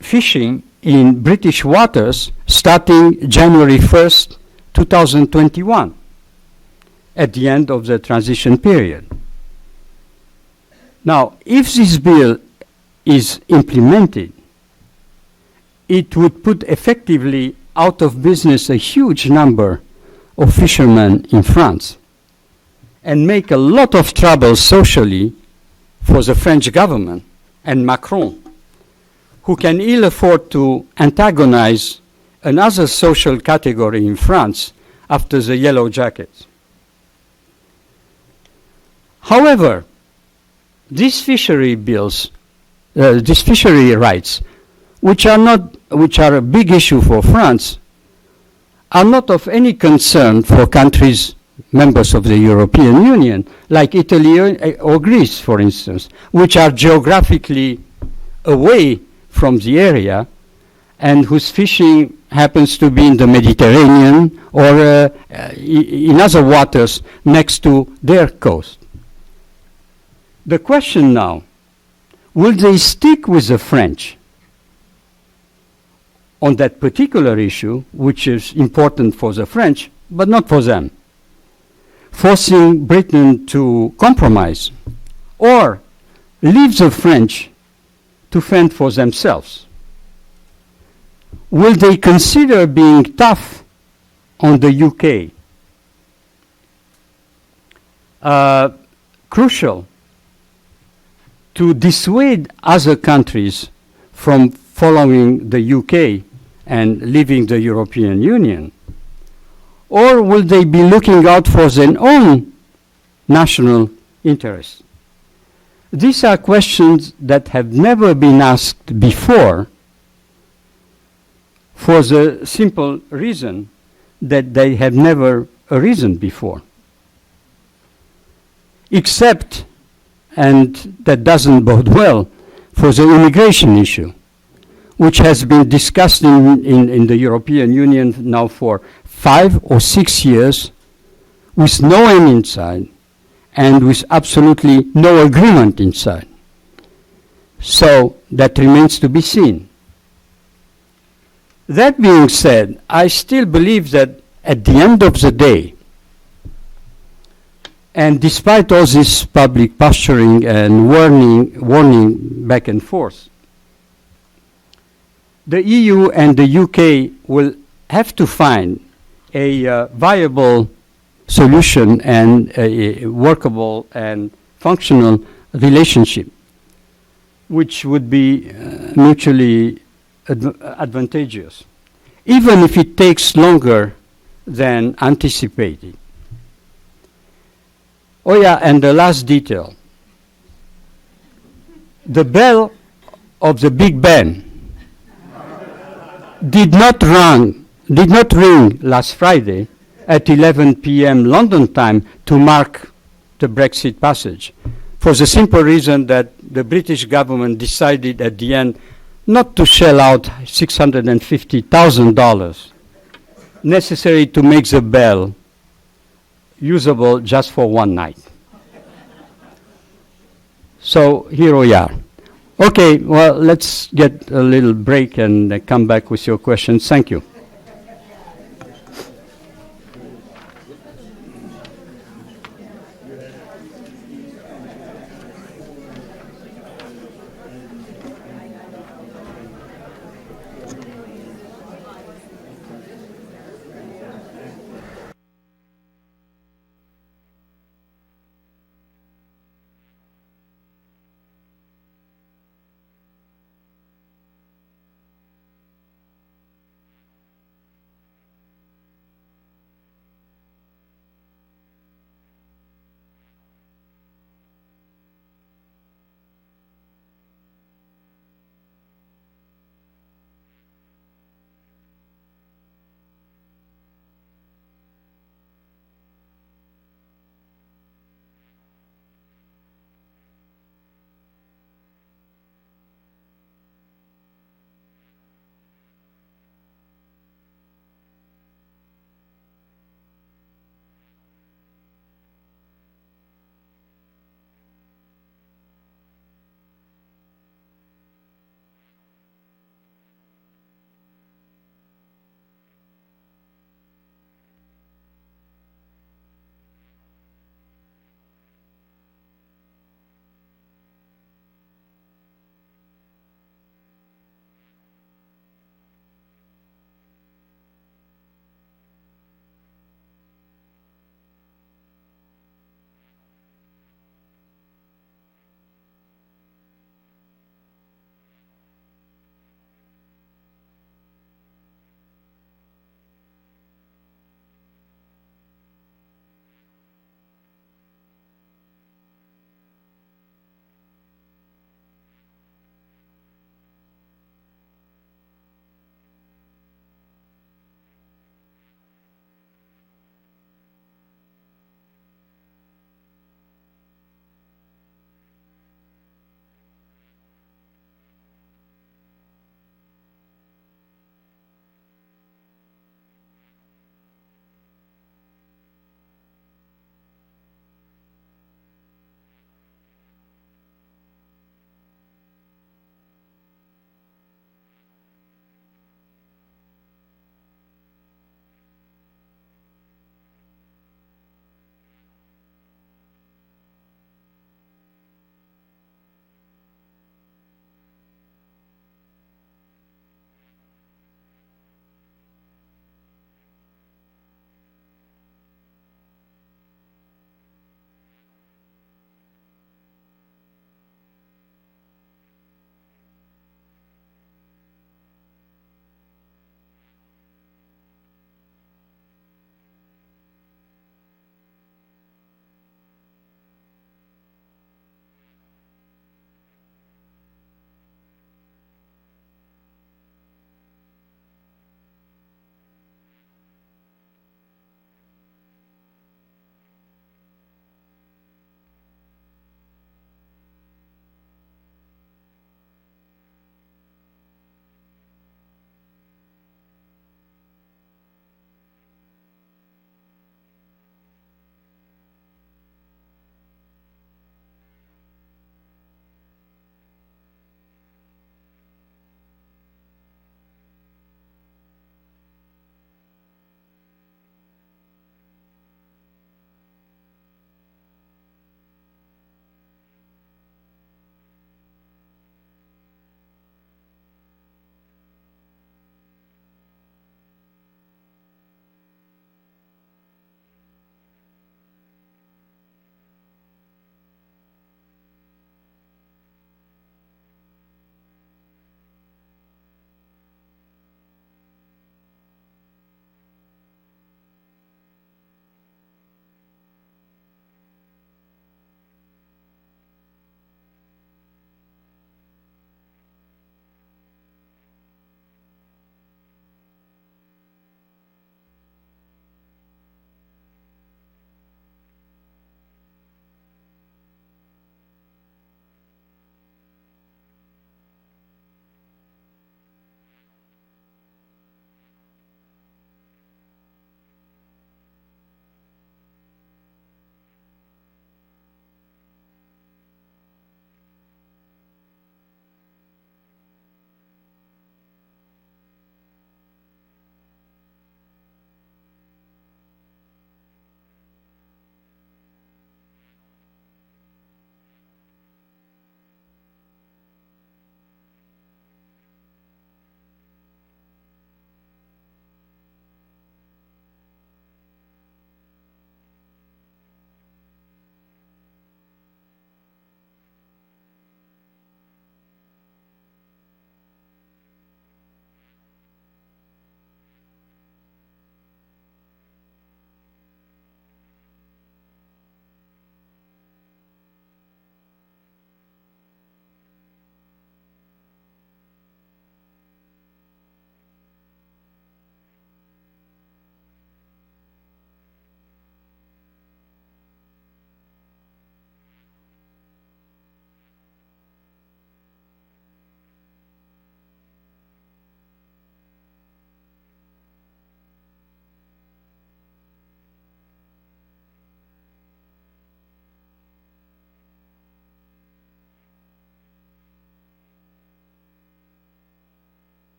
fishing in British waters starting January 1st, 2021, at the end of the transition period. Now, if this bill is implemented, it would put effectively out of business a huge number of fishermen in France and make a lot of trouble socially for the French government and Macron, who can ill afford to antagonize another social category in France after the Yellow Jackets. However, these fishery bills, these fishery rights, which are a big issue for France, are not of any concern for countries members of the European Union, like Italy or Greece, for instance, which are geographically away from the area and whose fishing happens to be in the Mediterranean or in other waters next to their coast. The question now, will they stick with the French on that particular issue, which is important for the French, but not for them, forcing Britain to compromise, or leave the French to fend for themselves? Will they consider being tough on the UK? Crucial to dissuade other countries from following the UK and leaving the European Union? Or will they be looking out for their own national interests? These are questions that have never been asked before, for the simple reason that they have never arisen before. Except, and that doesn't bode well, for the immigration issue, which has been discussed in the European Union now for 5 or 6 years, with no end in sight, and with absolutely no agreement inside. So that remains to be seen. That being said, I still believe that at the end of the day, and despite all this public posturing and warning back and forth, the EU and the UK will have to find a viable solution and a workable and functional relationship, which would be mutually advantageous, even if it takes longer than anticipated. Oh yeah, and the last detail. The bell of the Big Ben did not ring last Friday at 11 p.m. London time to mark the Brexit passage, for the simple reason that the British government decided at the end not to shell out $650,000 necessary to make the bell usable just for one night. So here we are. Okay, well, let's get a little break and come back with your questions. Thank you.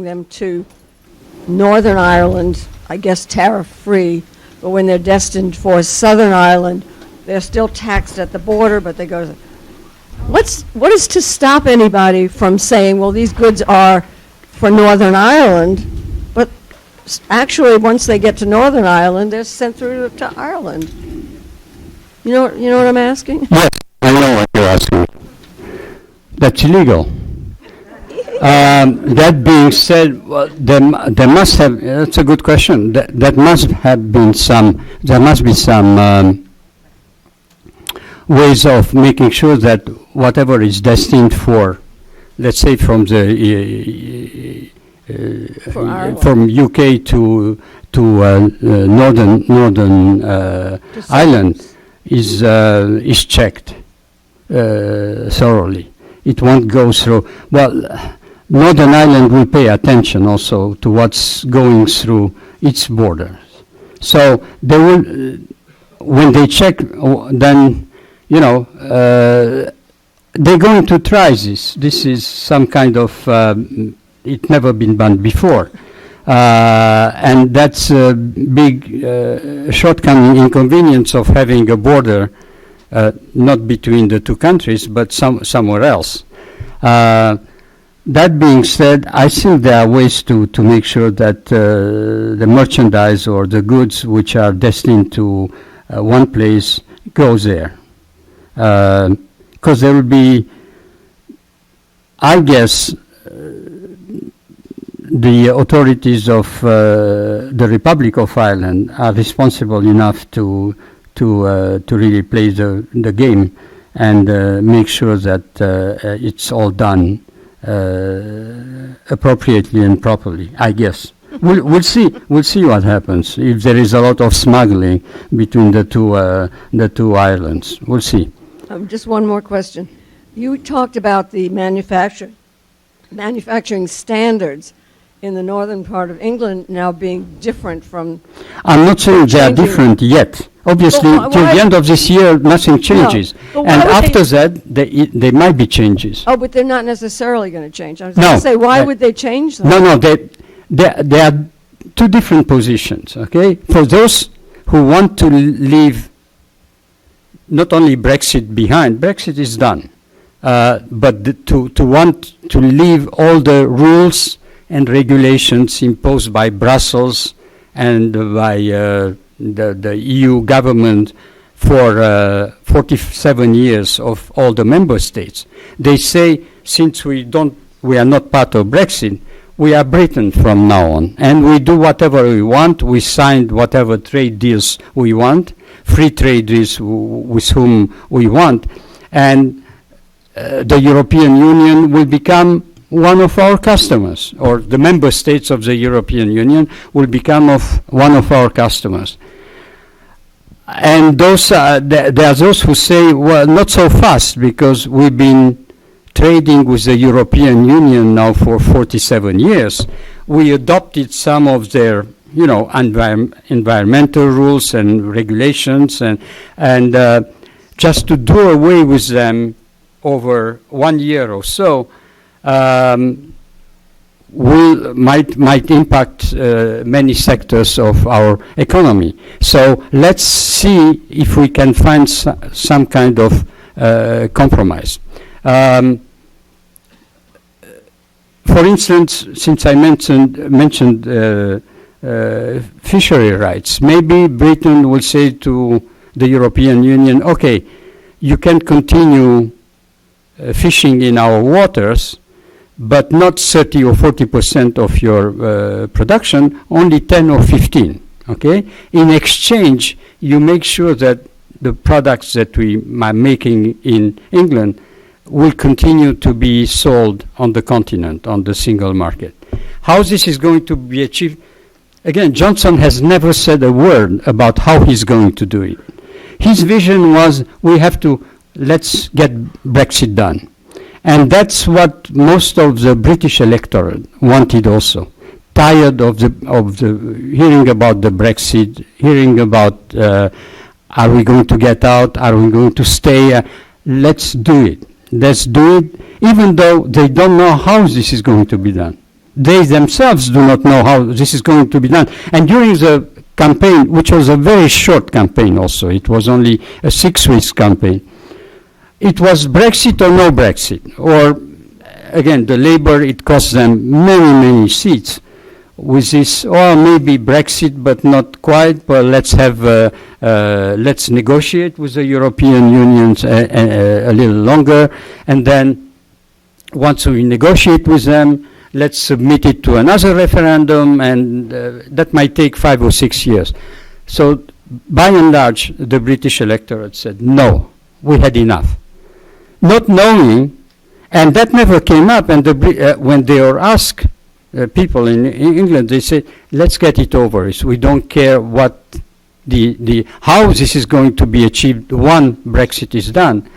them to Northern Ireland, I guess tariff-free, but when they're destined for Southern Ireland, they're still taxed at the border, but they go, what is to stop anybody from saying, well, these goods are for Northern Ireland, but actually, once they get to Northern Ireland, they're sent through to Ireland? You know what I'm asking? Yes, I know what you're asking. That's illegal. That being said, well, there must have. That's a good question. That must have been some. There must be some ways of making sure that whatever is destined for, let's say, from the from UK to northern Ireland is checked thoroughly. It won't go through. Well, Northern Ireland will pay attention also to what's going through its borders. So they will, when they check, then, they're going to try this. This is some kind of, it's never been done before. And that's a big shortcoming, inconvenience of having a border not between the two countries, but somewhere else. That being said, I think there are ways to make sure that the merchandise or the goods which are destined to one place goes there. Because there will be, I guess, the authorities of the Republic of Ireland are responsible enough to really play the game and make sure that it's all done appropriately and properly, I guess. We'll see what happens if there is a lot of smuggling between the two islands. We'll see. Just one more question. You talked about the manufacturing standards in the northern part of England now being different from... I'm not saying they are different yet. Obviously, till the end of this year, nothing changes. No, and after that, there might be changes. Oh, but they're not necessarily going to change. I was going to say, why would they change them? No, they are two different positions, okay? For those who want to leave not only Brexit behind, Brexit is done, but to want to leave all the rules and regulations imposed by Brussels and by the EU government for 47 years of all the member states. They say, since we are not part of Brexit, we are Britain from now on, and we do whatever we want. We signed whatever trade deals we want, free trade deals with whom we want, and the European Union will become one of our customers, or the member states of the European Union will become one of our customers. And there are those who say, well, not so fast, because we've been trading with the European Union now for 47 years. We adopted some of their, environmental rules and regulations, and just to do away with them over 1 year or so might impact many sectors of our economy. So let's see if we can find some kind of compromise. For instance, since I mentioned fishery rights, maybe Britain will say to the European Union, okay, you can continue fishing in our waters, but not 30 or 40% of your production, only 10 or 15, okay? In exchange, you make sure that the products that we are making in England will continue to be sold on the continent, on the single market. How this is going to be achieved? Again, Johnson has never said a word about how he's going to do it. His vision was, let's get Brexit done. And that's what most of the British electorate wanted also. Tired of the hearing about the Brexit, hearing about are we going to get out, are we going to stay? Let's do it. Let's do it, even though they don't know how this is going to be done. they themselves do not know how this is going to be done. And during the campaign, which was a very short campaign also, it was only a 6 weeks campaign, it was Brexit or no Brexit. Or, again, the Labour, it cost them many, many seats with this, or maybe Brexit, but not quite, but let's negotiate with the European Union a little longer, and then once we negotiate with them, let's submit it to another referendum, and that might take 5 or 6 years. So, by and large, the British electorate said, no, we had enough. Not knowing, and that never came up, and when they were asked, people in England, they say, let's get it over with. We don't care what how this is going to be achieved once Brexit is done,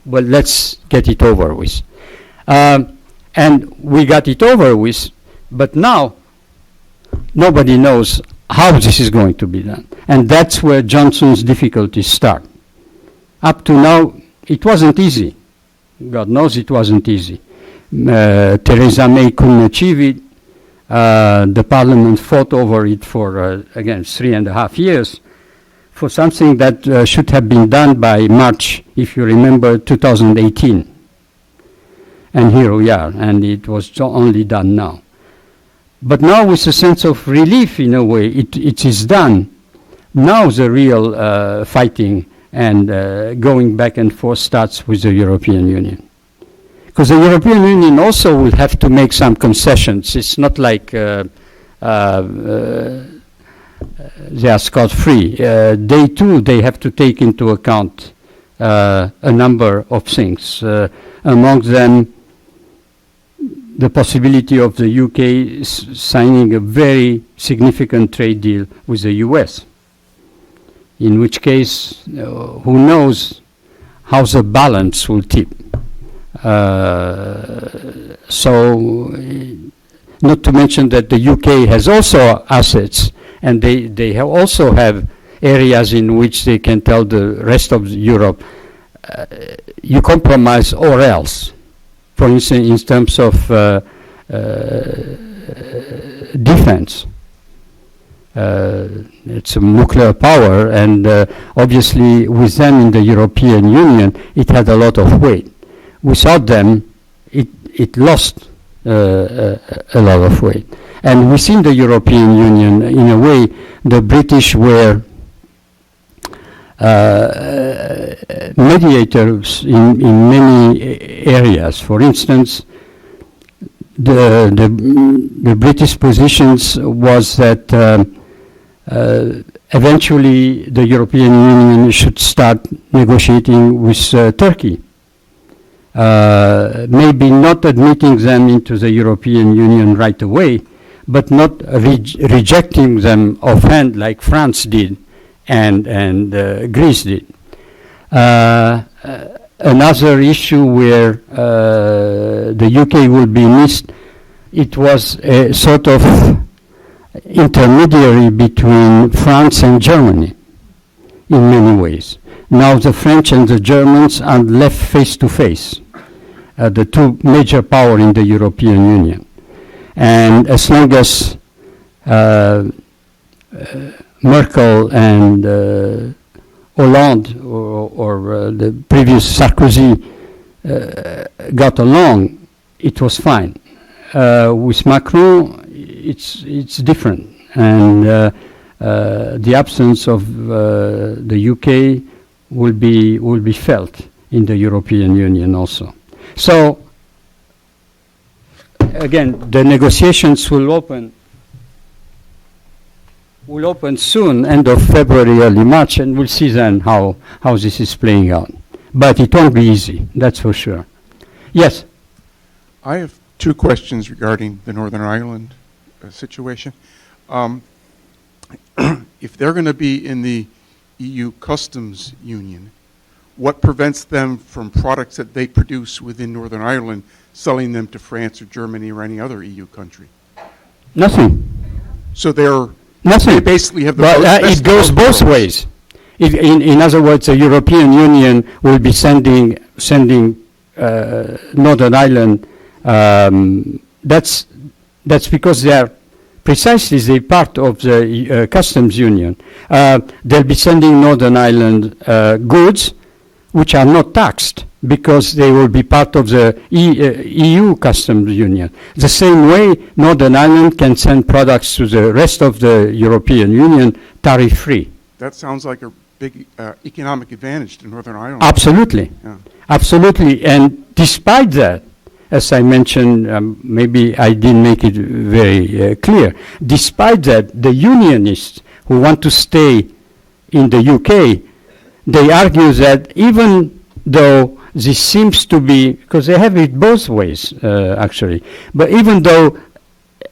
but let's get it over with. And we got it over with, but now nobody knows how this is going to be done. And that's where Johnson's difficulties start. Up to now, it wasn't easy. God knows it wasn't easy. Theresa May couldn't achieve it. The Parliament fought over it for, again, 3.5 years for something that should have been done by March, if you remember, 2018. And here we are, and it was only done now. But now with a sense of relief, in a way, it is done. Now the real fighting and going back and forth starts with the European Union. Because the European Union also will have to make some concessions. It's not like they are scot-free. They too, they have to take into account a number of things. Among them, the possibility of the UK signing a very significant trade deal with the US. In which case, who knows how the balance will tip. So, not to mention that the UK has also assets, and they also have areas in which they can tell the rest of Europe, you compromise or else. For instance, in terms of defense. It's a nuclear power, and obviously with them in the European Union, it had a lot of weight. Without them, it lost a lot of weight. And within the European Union, in a way, the British were mediators in many areas. For instance, the British positions was that eventually the European Union should start negotiating with Turkey. Maybe not admitting them into the European Union right away, but not rejecting them offhand like France did and Greece did. Another issue where the UK will be missed, it was a sort of intermediary between France and Germany in many ways. Now the French and the Germans are left face to face, the two major powers in the European Union. And as long as Merkel and Hollande or the previous Sarkozy got along, it was fine. With Macron, it's different, and the absence of the UK will be felt in the European Union also. So again, the negotiations will open soon, end of February, early March, and we'll see then how this is playing out. But it won't be easy, that's for sure. Yes? I have two questions regarding the Northern Ireland situation. If they're going to be in the EU customs union, what prevents them from products that they produce within Northern Ireland selling them to France or Germany or any other EU country? Nothing. So they Nothing. basically have the But best it goes of both worlds. ways. In other words, the European Union will be sending Northern Ireland that's because they are precisely the part of the customs union. They'll be sending Northern Ireland goods which are not taxed because they will be part of the EU customs union. The same way Northern Ireland can send products to the rest of the European Union tariff-free. That sounds like a big economic advantage to Northern Ireland. Absolutely. Yeah. Absolutely. And despite that, as I mentioned, maybe I didn't make it very clear, despite that, the unionists who want to stay in the UK, they argue that even though this seems to be, because they have it both ways, actually, but even though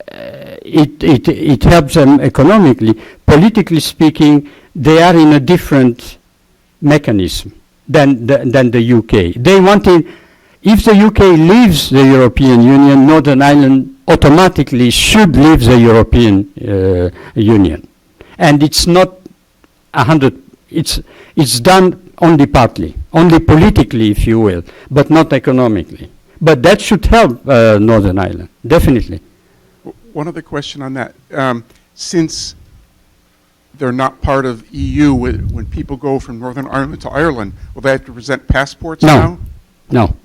it helps them economically, politically speaking, they are in a different mechanism than the UK. They wanted, if the UK leaves the European Union, Northern Ireland automatically should leave the European Union. And it's not 100, it's done only partly, only politically, if you will, but not economically. But that should help Northern Ireland, definitely. One other question on that. Since they're not part of EU, when people go from Northern Ireland to Ireland, will they have to present passports now? No.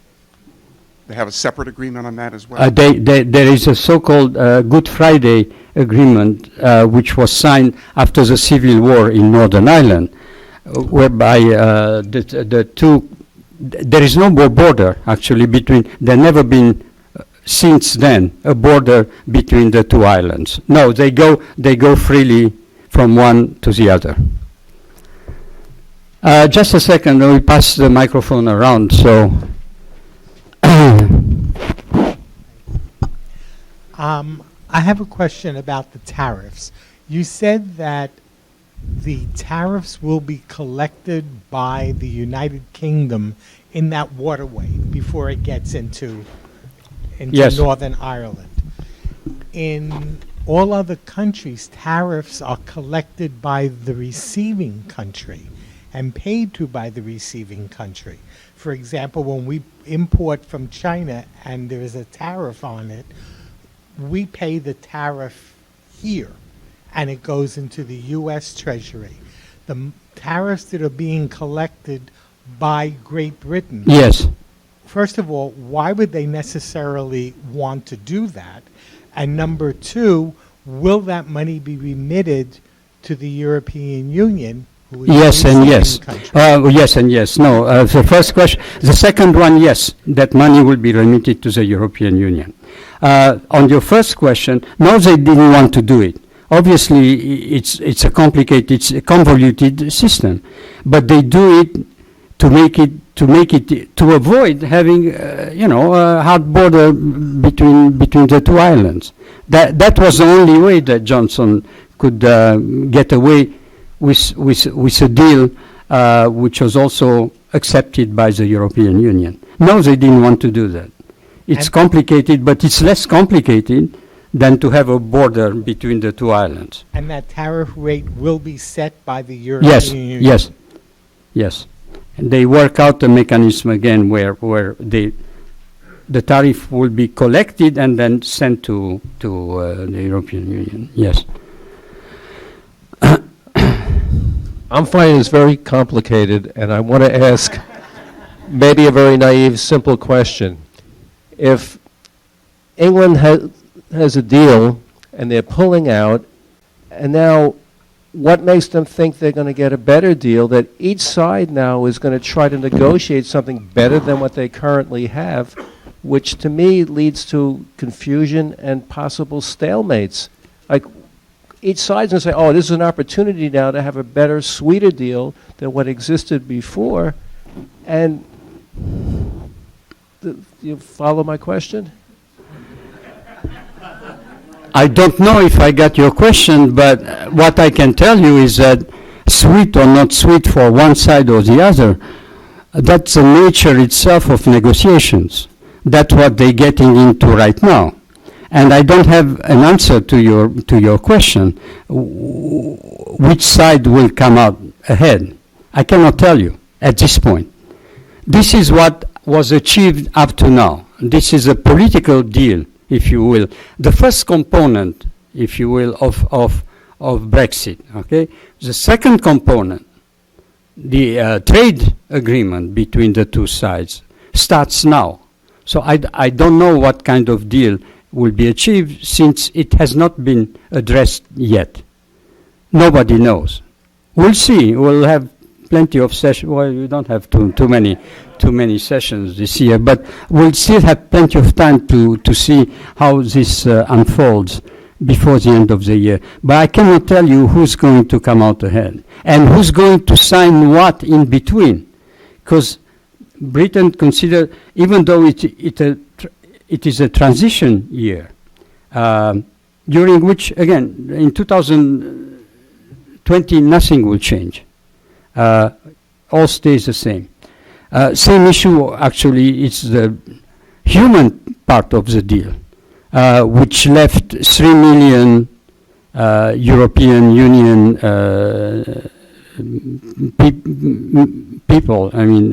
They have a separate agreement on that as well? There is a so-called Good Friday Agreement, which was signed after the Civil War in Northern Ireland, whereby the two, there is no more border actually between, there never been since then a border between the two islands. No, they go freely from one to the other. Just a second, we pass the microphone around, so. I have a question about the tariffs. You said that the tariffs will be collected by the United Kingdom in that waterway before it gets into Yes. Northern Ireland. In all other countries, tariffs are collected by the receiving country and paid to by the receiving country. For example, when we import from China and there is a tariff on it, we pay the tariff here and it goes into the U.S. Treasury. The tariffs that are being collected by Great Britain, Yes. first of all, why would they necessarily want to do that? And number two, will that money be remitted to the European Union? Who is the Yes and yes. receiving country? Yes and yes. No, the first question. The second one, yes, that money will be remitted to the European Union. On your first question, no, they didn't want to do it. Obviously, it's a complicated, it's a convoluted system, but they do it to avoid having, a hard border between the two islands. That was the only way that Johnson could get away with a deal which was also accepted by the European Union. No, they didn't want to do that. It's And- complicated, but it's less complicated than to have a border between the two islands. And that tariff rate will be set by the Yes, European Union? yes. And they work out the mechanism again where the tariff will be collected and then sent to the European Union. Yes. I'm finding this very complicated, and I want to ask maybe a very naive, simple question. If England has a deal and they're pulling out, and now what makes them think they're going to get a better deal, that each side now is going to try to negotiate something better than what they currently have, which to me leads to confusion and possible stalemates. Like, each side's going to say, oh, this is an opportunity now to have a better, sweeter deal than what existed before. And you follow my question? I don't know if I got your question, but what I can tell you is that sweet or not sweet for one side or the other, that's the nature itself of negotiations. That's what they're getting into right now. And I don't have an answer to your question, which side will come out ahead. I cannot tell you at this point. This is what was achieved up to now. This is a political deal if you will. The first component, if you will, of Brexit, okay? The second component, the trade agreement between the two sides, starts now. So I don't know what kind of deal will be achieved since it has not been addressed yet. Nobody knows. We'll see. We'll have plenty of sessions. Well, we don't have too many sessions this year, but we'll still have plenty of time to see how this unfolds before the end of the year. But I cannot tell you who's going to come out ahead and who's going to sign what in between, because Britain consider, even though it is a transition year, during which, again, in 2020, nothing will change. All stays the same. Same issue, actually, it's the human part of the deal, which left 3 million European Union people, I mean,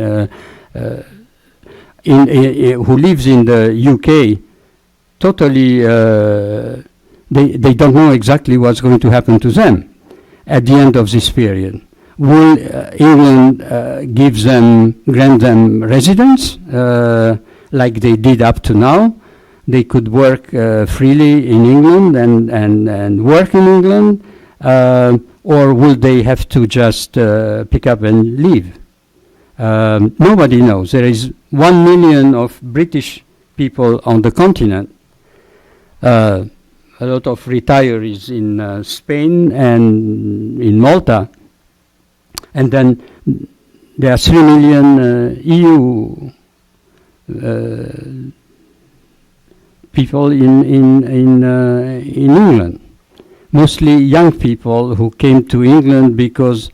who lives in the UK, totally, they don't know exactly what's going to happen to them at the end of this period. Will England grant them residence like they did up to now? They could work freely in England and work in England, or will they have to just pick up and leave? Nobody knows. There is 1 million of British people on the continent, a lot of retirees in Spain and in Malta, and then there are 3 million EU people in England, mostly young people who came to England because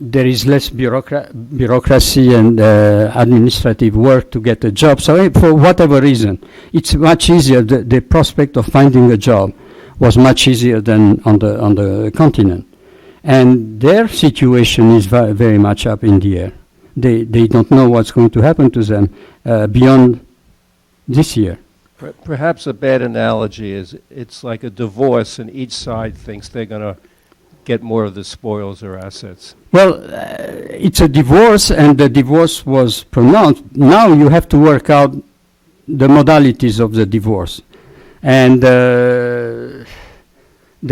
there is less bureaucracy and administrative work to get a job. So for whatever reason, it's much easier. The prospect of finding a job was much easier than on the continent. And their situation is very much up in the air. They don't know what's going to happen to them beyond this year. Perhaps a bad analogy is it's like a divorce, and each side thinks they're going to get more of the spoils or assets. Well, it's a divorce, and the divorce was pronounced. Now you have to work out the modalities of the divorce. And there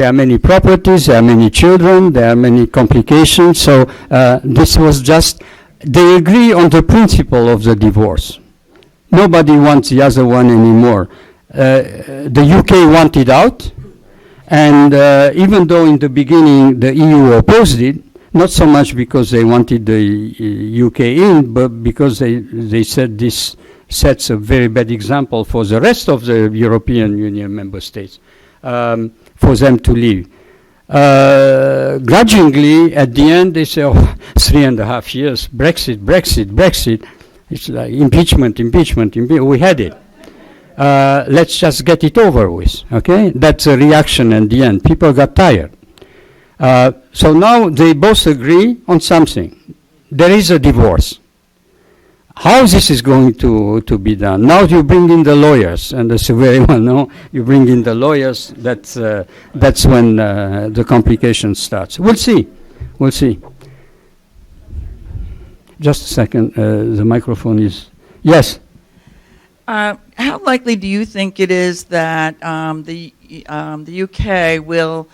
are many properties, there are many children, there are many complications. So this was just, they agree on the principle of the divorce. Nobody wants the other one anymore. The UK wanted out, and even though in the beginning the EU opposed it, not so much because they wanted the UK in, but because they said this sets a very bad example for the rest of the European Union member states, for them to leave. Grudgingly, at the end, they say, 3.5 years, Brexit. It's like impeachment. We had it. Let's just get it over with, okay? That's a reaction in the end. People got tired. So now they both agree on something. There is a divorce. How this is going to be done? Now you bring in the lawyers, and as you very well know, you bring in the lawyers, that's when the complication starts. We'll see. Just a second, the microphone is, yes? How likely do you think it is that the UK will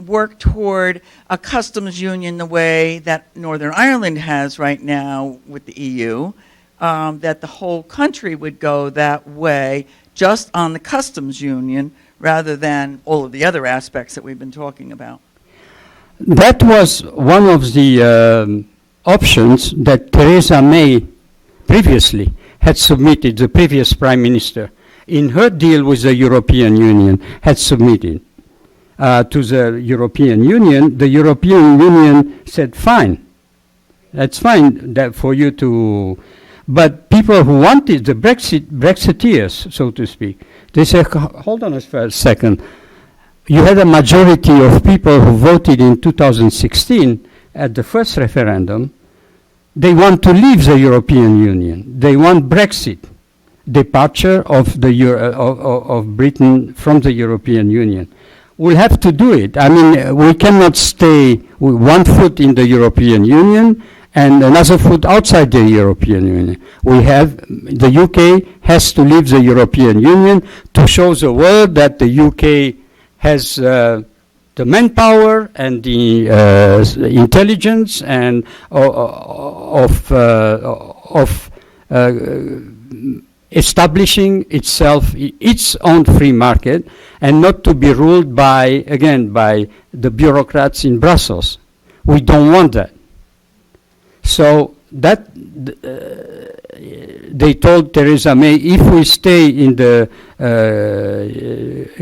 work toward a customs union the way that Northern Ireland has right now with the EU, that the whole country would go that way just on the customs union rather than all of the other aspects that we've been talking about? That was one of the options that Theresa May previously had submitted, the previous Prime Minister, in her deal with the European Union, had submitted to the European Union. The European Union said, fine, that's fine that for you to... But people who wanted the Brexiteers, so to speak, they said, hold on a second. You had a majority of people who voted in 2016 at the first referendum. They want to leave the European Union. They want Brexit. departure of of Britain from the European Union. We'll have to do it. I mean, we cannot stay with one foot in the European Union and another foot outside the European Union. The UK has to leave the European Union to show the world that the UK has the manpower and the intelligence and of establishing itself, its own free market, and not to be ruled by the bureaucrats in Brussels. We don't want that. So that they told Theresa May, if we stay in the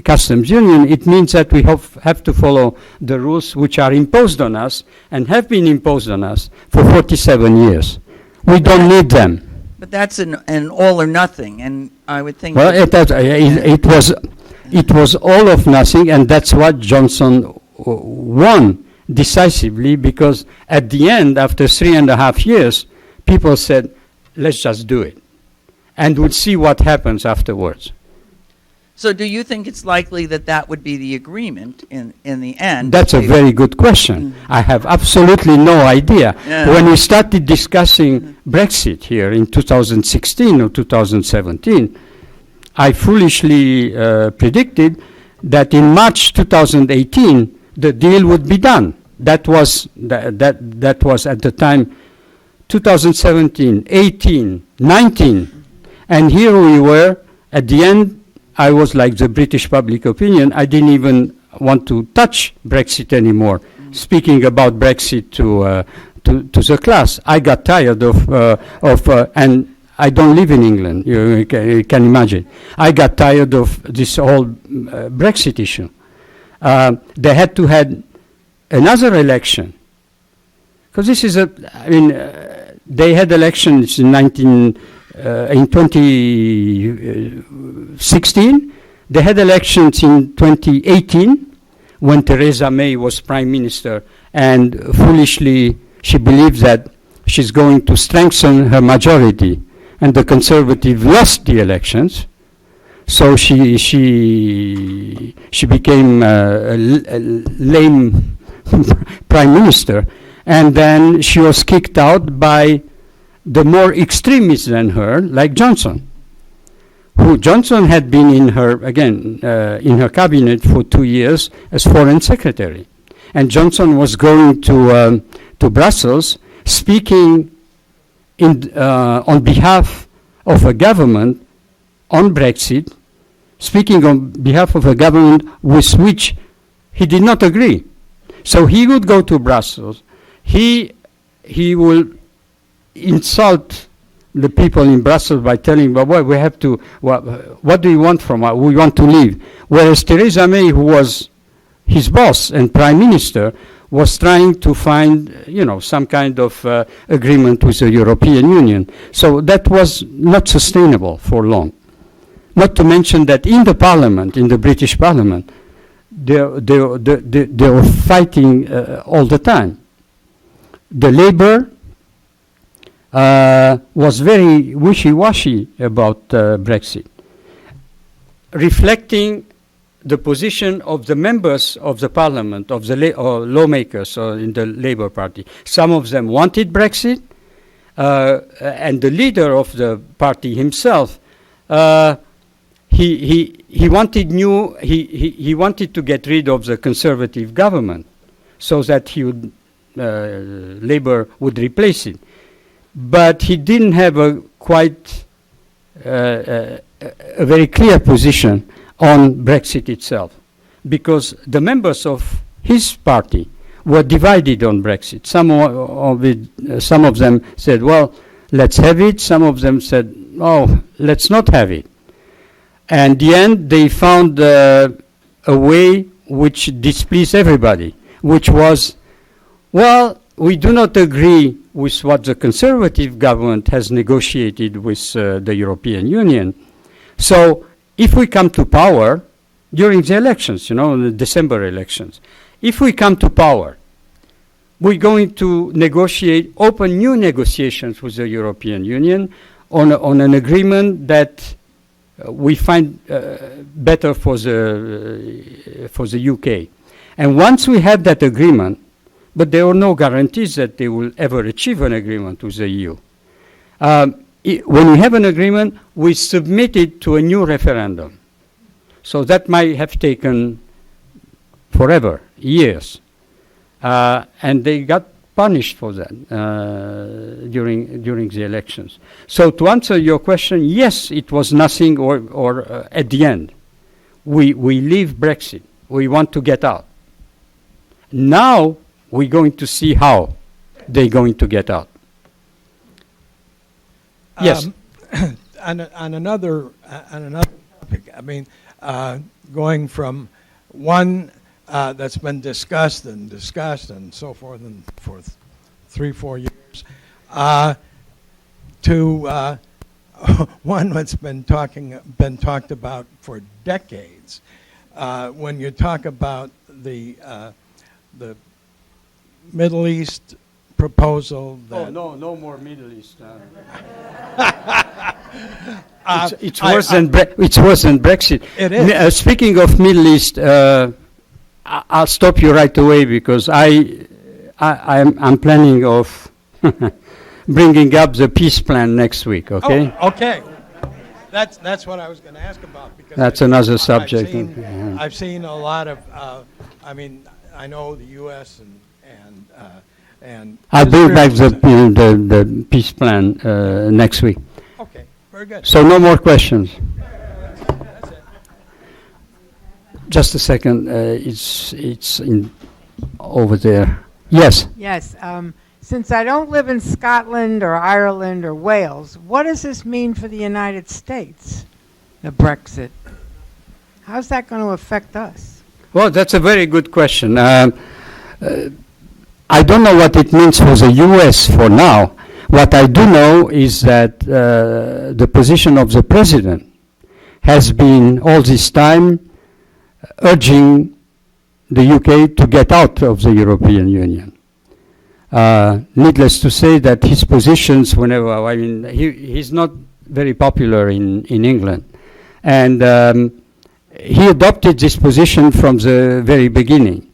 customs union, it means that we have to follow the rules which are imposed on us and have been imposed on us for 47 years. We don't need them. But that's an all or nothing, and I would think. Well, it was all of nothing, and that's what Johnson won decisively, because at the end, after 3.5 years, people said, let's just do it, and we'll see what happens afterwards. So do you think it's likely that that would be the agreement in the end? That's a very good question. I have absolutely no idea. Yeah. When we started discussing Brexit here in 2016 or 2017, I foolishly predicted that in March 2018 the deal would be done. That was that was at the time 2017, 18, 19, and here we were at the end. I was like the British public opinion. I didn't even want to touch Brexit anymore. Speaking about Brexit to the class, I got tired and I don't live in England. You can imagine. I got tired of this whole Brexit issue. They had to have another election, because this is they had elections in 2016. They had elections in 2018 when Theresa May was prime minister, and foolishly she believes that she's going to strengthen her majority, and the Conservative lost the elections. So she became a lame prime minister, and then she was kicked out by the more extremists than her, like Johnson. Johnson had been in her cabinet for 2 years as foreign secretary, and Johnson was going to Brussels, speaking on behalf of a government on Brexit, speaking on behalf of a government with which he did not agree. So he would go to Brussels. He will insult the people in Brussels by telling, well, we have to, what do you want from us? We want to leave. Whereas Theresa May, who was his boss and prime minister, was trying to find, some kind of agreement with the European Union. So that was not sustainable for long. Not to mention that in the parliament, in the British parliament, they were fighting all the time. The Labour was very wishy-washy about Brexit, reflecting the position of the members of the parliament, of the lawmakers in the Labour Party. Some of them wanted Brexit, and the leader of the party himself, he wanted he wanted to get rid of the Conservative government, so that Labour would replace it. But he didn't have a very clear position on Brexit itself, because the members of his party were divided on Brexit. Some of them said, well, let's have it. Some of them said, oh, let's not have it. And in the end, they found a way which displeased everybody, which was, well, we do not agree with what the Conservative government has negotiated with the European Union. So if we come to power during the elections, the December elections, if we come to power, we're going to open new negotiations with the European Union on an agreement that we find better for the UK. And once we have that agreement, but there are no guarantees that they will ever achieve an agreement with the EU. When we have an agreement, we submit it to a new referendum. So that might have taken forever, years. And they got punished for that during the elections. So to answer your question, yes, it was nothing or at the end. We leave Brexit. We want to get out. Now we're going to see how they're going to get out. Yes. On another topic, I mean, going from one that's been discussed and so forth and for 3-4 years, to one that's been talked about for decades. When you talk about the Middle East proposal that no more Middle East. It's worse than Brexit. It is. Speaking of Middle East, I'll stop you right away because I'm planning of bringing up the peace plan next week. Okay. Oh, okay. That's what I was going to ask about because That's another subject. Yeah. I've seen a lot of. I mean, I know the U.S. and I'll bring back Israel- the peace plan next week. Okay, very good. So no more questions. That's it. Just a second. It's in over there. Yes. Yes. Since I don't live in Scotland or Ireland or Wales, what does this mean for the United States, the Brexit? How's that going to affect us? Well, that's a very good question. I don't know what it means for the U.S. for now. What I do know is that the position of the president has been all this time urging the U.K. to get out of the European Union. Needless to say that his positions, he's not very popular in England. And he adopted this position from the very beginning.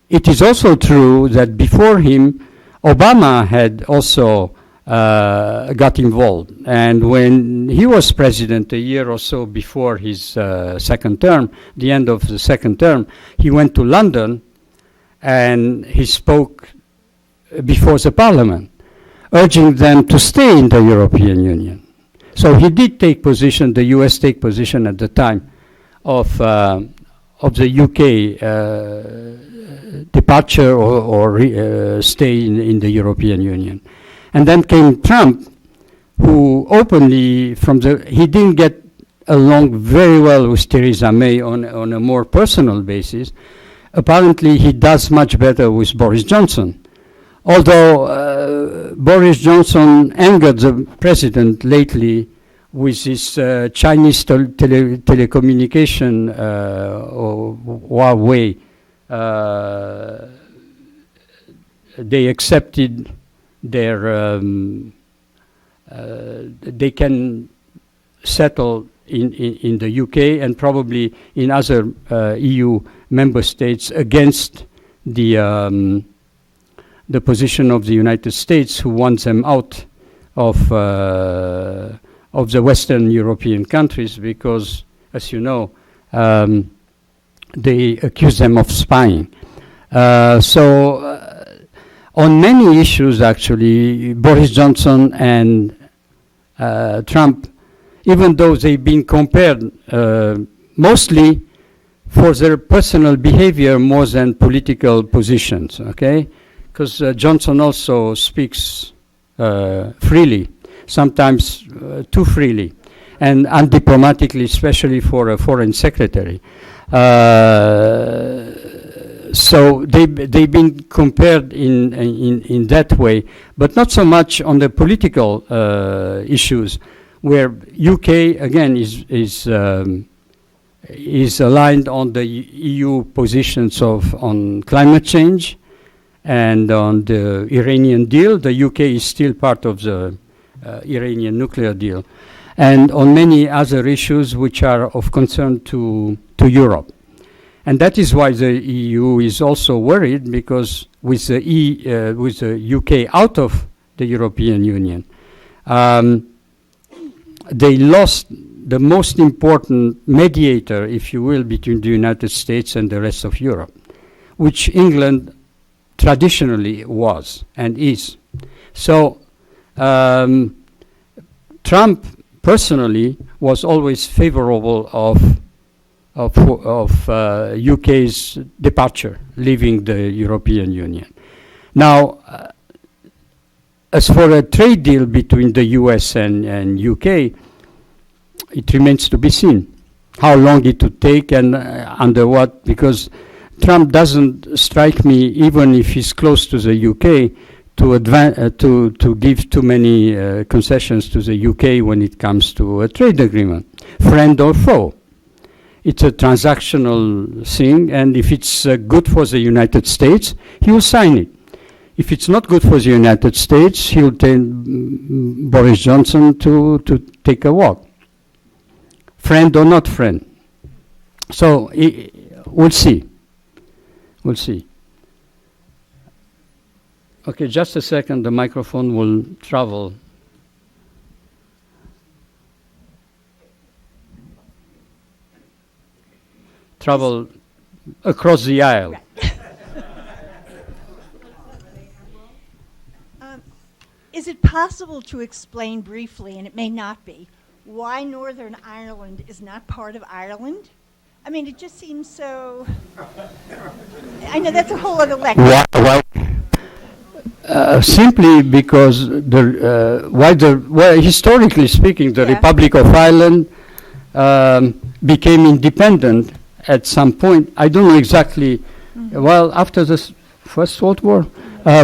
It is also true that before him, Obama had also got involved. And when he was president a year or so before his second term, the end of the second term, he went to London and he spoke before the parliament, urging them to stay in the European Union. So he did take position, the US take position at the time of the UK departure or stay in the European Union. And then came Trump, who openly, he didn't get along very well with Theresa May on a more personal basis. Apparently, he does much better with Boris Johnson. Although Boris Johnson angered the president lately with his Chinese telecommunication or Huawei, they accepted their, they can settle in the UK and probably in other EU member states against the position of the United States, who wants them out of the Western European countries because, as you know, they accuse them of spying. On many issues, actually, Boris Johnson and Trump, even though they've been compared mostly for their personal behavior more than political positions, okay? Because Johnson also speaks freely, sometimes too freely, and undiplomatically, especially for a foreign secretary. So they've been compared in that way, but not so much on the political issues, where UK again is aligned on the EU positions on climate change and on the Iranian deal. The UK is still part of the Iranian nuclear deal, and on many other issues which are of concern to Europe. And that is why the EU is also worried, because with the UK out of the European Union, they lost the most important mediator, if you will, between the United States and the rest of Europe, which England traditionally was and is. So Trump personally was always favorable of UK's departure, leaving the European Union. Now, as for a trade deal between the US and UK, it remains to be seen how long it would take and under what, because Trump doesn't strike me, even if he's close to the UK, to give too many concessions to the UK when it comes to a trade agreement, friend or foe. It's a transactional thing, and if it's good for the United States, he will sign it. If it's not good for the United States, he'll tell Boris Johnson to take a walk. Friend or not friend. So we'll see. We'll see. Okay, just a second, the microphone will travel. Travel across the aisle. Is it possible to explain briefly, and it may not be, why Northern Ireland is not part of Ireland? I mean, it just seems so... I know that's a whole other lecture. Why? Simply because historically speaking, the Yeah. Republic of Ireland became independent at some point. I don't know exactly. Well, after the First World War,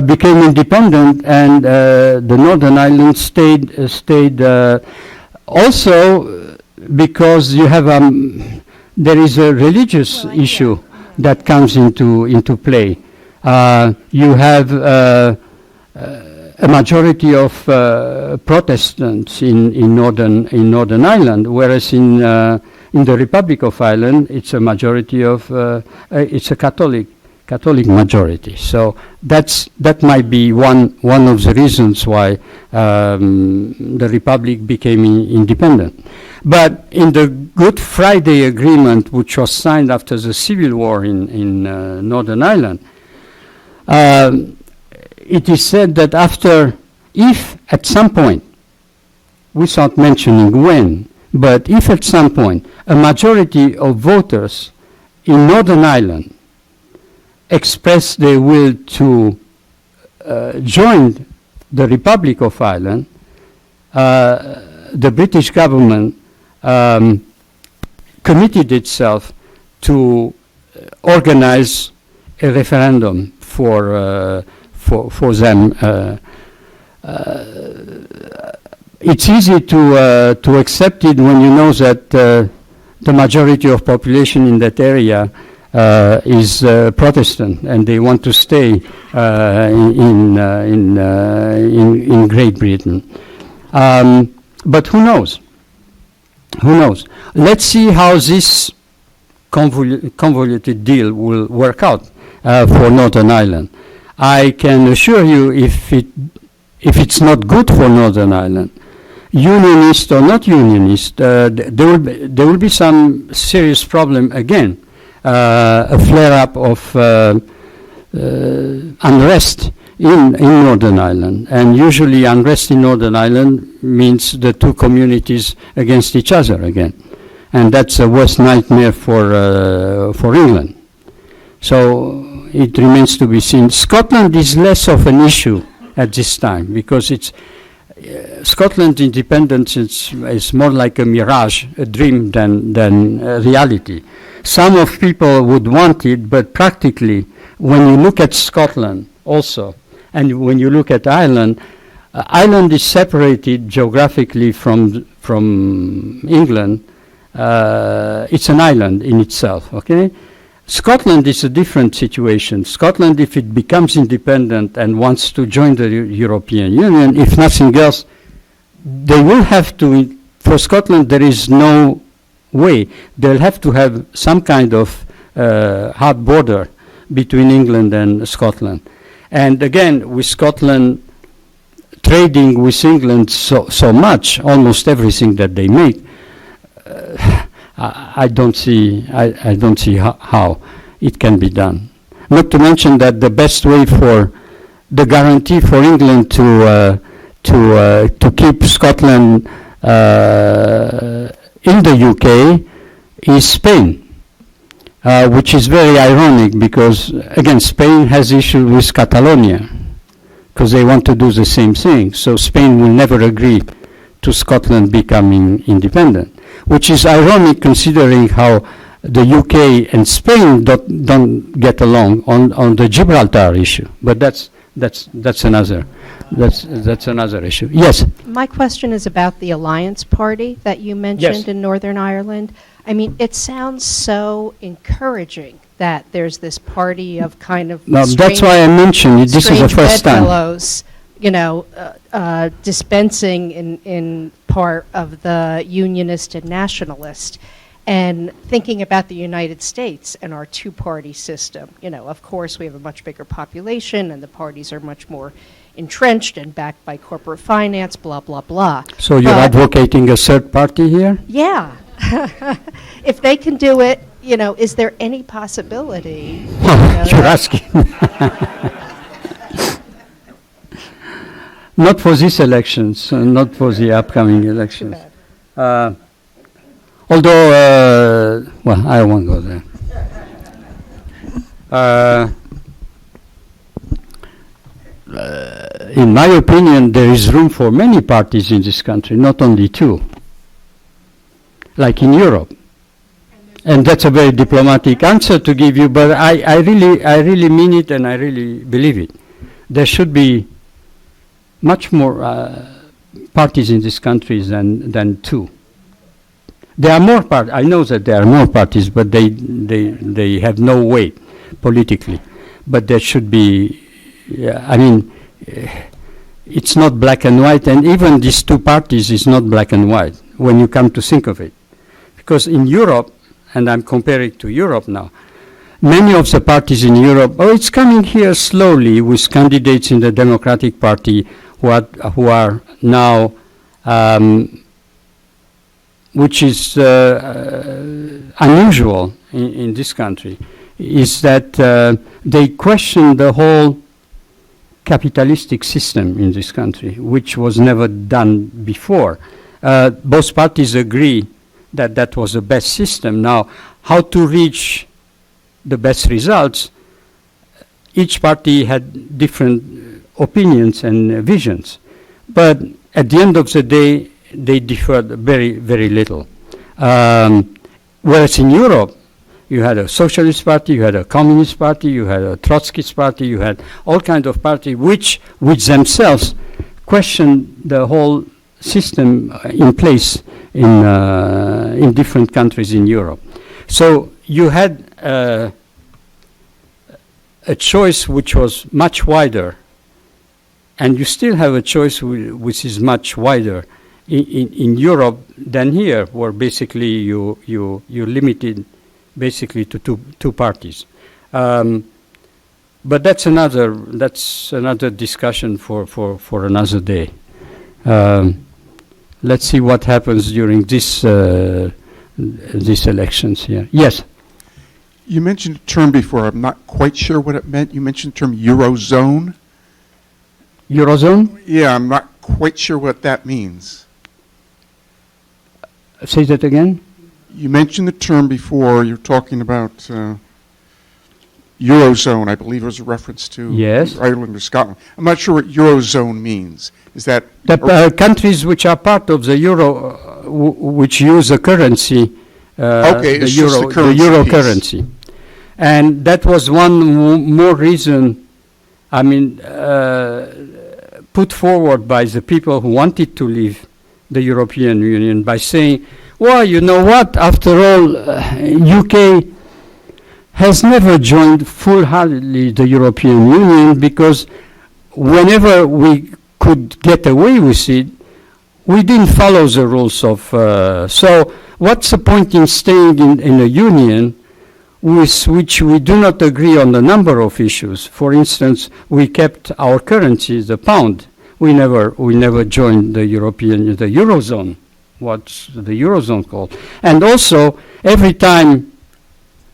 became independent, and the Northern Ireland stayed. Also, because you have there is a religious issue that comes into play. You have a majority of Protestants in Northern Ireland, whereas in the Republic of Ireland it's a majority of it's a Catholic majority. So that might be one of the reasons why the Republic became independent. But in the Good Friday Agreement, which was signed after the Civil War in Northern Ireland, it is said that if at some point, without mentioning when, but if at some point a majority of voters in Northern Ireland express their will to join the Republic of Ireland, the British government committed itself to organize a referendum for them. It's easy to accept it when you know that the majority of population in that area is Protestant, and they want to stay in Great Britain. But who knows? Who knows? Let's see how this convoluted deal will work out for Northern Ireland. I can assure you, if it's not good for Northern Ireland, unionist or not unionist, there will be some serious problem again. A flare-up of unrest in Northern Ireland, and usually unrest in Northern Ireland means the two communities against each other again, and that's a worst nightmare for England. So it remains to be seen. Scotland is less of an issue at this time, because it's Scotland's independence is more like a mirage, a dream, than a reality. Some of people would want it, but practically, when you look at Scotland also, and when you look at Ireland, Ireland is separated geographically from England. It's an island in itself, okay? Scotland is a different situation. Scotland, if it becomes independent and wants to join the European Union, if nothing else, they will have to, for Scotland, there is no way. They'll have to have some kind of hard border between England and Scotland. And again, with Scotland trading with England so much, almost everything that they make, I don't see how it can be done. Not to mention that the best way for the guarantee for England to keep Scotland in the UK is Spain, which is very ironic because, again, Spain has issues with Catalonia because they want to do the same thing. So Spain will never agree to Scotland becoming independent, which is ironic considering how the UK and Spain don't get along on the Gibraltar issue. But that's another issue. Yes. My question is about the Alliance Party that you mentioned in Northern Ireland. I mean, it sounds so encouraging that there's this party of kind of No, that's why I mentioned it. This is the strange first time. bedfellows, dispensing in part of the unionist and nationalist, and thinking about the United States and our two-party system. Of course, we have a much bigger population, and the parties are much more entrenched and backed by corporate finance, blah, blah, blah. So you're advocating a third party here? Yeah. If they can do it, is there any possibility? You're asking. Not for these elections, not for the upcoming elections. Although, well, I won't go there. In my opinion, there is room for many parties in this country, not only two, like in Europe. And that's a very diplomatic answer to give you, but I really mean it and I really believe it. There should be much more parties in this country than two. There are more parties. I know that there are more parties, but they have no weight politically. But there should be. It's not black and white, and even these two parties is not black and white when you come to think of it, because in Europe, and I'm comparing to Europe now, many of the parties in Europe, it's coming here slowly with candidates in the Democratic Party who are now, which is unusual in this country, is that they question the whole capitalistic system in this country, which was never done before. Both parties agree that that was the best system. Now, how to reach the best results, each party had different opinions and visions. But at the end of the day, they differed very, very little. Whereas in Europe, you had a socialist party, you had a communist party, you had a Trotskyist party, you had all kinds of parties which themselves questioned the whole system in place in different countries in Europe. So you had a choice which was much wider, and you still have a choice which is much wider in Europe than here, where basically you're limited basically to two parties. But that's another discussion for another day. Let's see what happens during these elections here. Yes. You mentioned a term before. I'm not quite sure what it meant. You mentioned the term Eurozone. Eurozone? Yeah, I'm not quite sure what that means. Say that again. You mentioned the term before. You're talking about Eurozone. I believe it was a reference to Yes. Ireland or Scotland. I'm not sure what Eurozone means. Is that The countries which are part of the euro, which use a currency, Okay, the it's just euro, the currency euro piece. currency, and that was one more reason. I mean, put forward by the people who wanted to leave the European Union by saying, well, you know what? After all, UK has never joined full-heartedly the European Union because whenever we could get away with it, we didn't follow the rules of. So what's the point in staying in a union with which we do not agree on a number of issues? For instance, we kept our currency, the pound. We never joined the Eurozone. What's the Eurozone called? And also, every time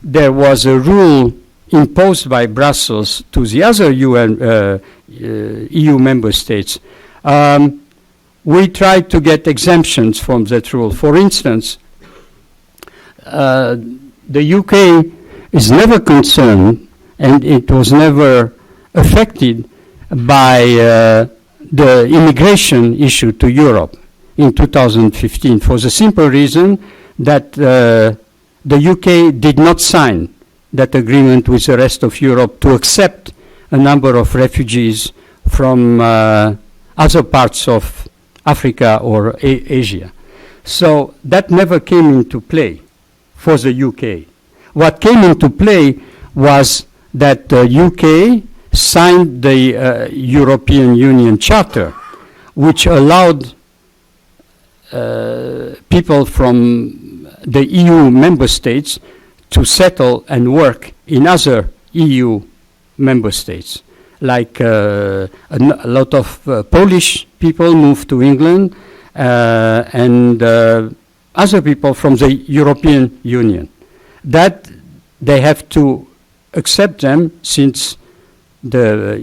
there was a rule imposed by Brussels to the other EU member states, we tried to get exemptions from that rule. For instance, the UK is never concerned, and it was never affected by the immigration issue to Europe in 2015, for the simple reason that the UK did not sign that agreement with the rest of Europe to accept a number of refugees from other parts of Africa or Asia. So that never came into play for the UK. What came into play was that the UK signed the European Union Charter, which allowed people from the EU member states to settle and work in other EU member states. Like a lot of Polish people moved to England and other people from the European Union. That they have to accept them since the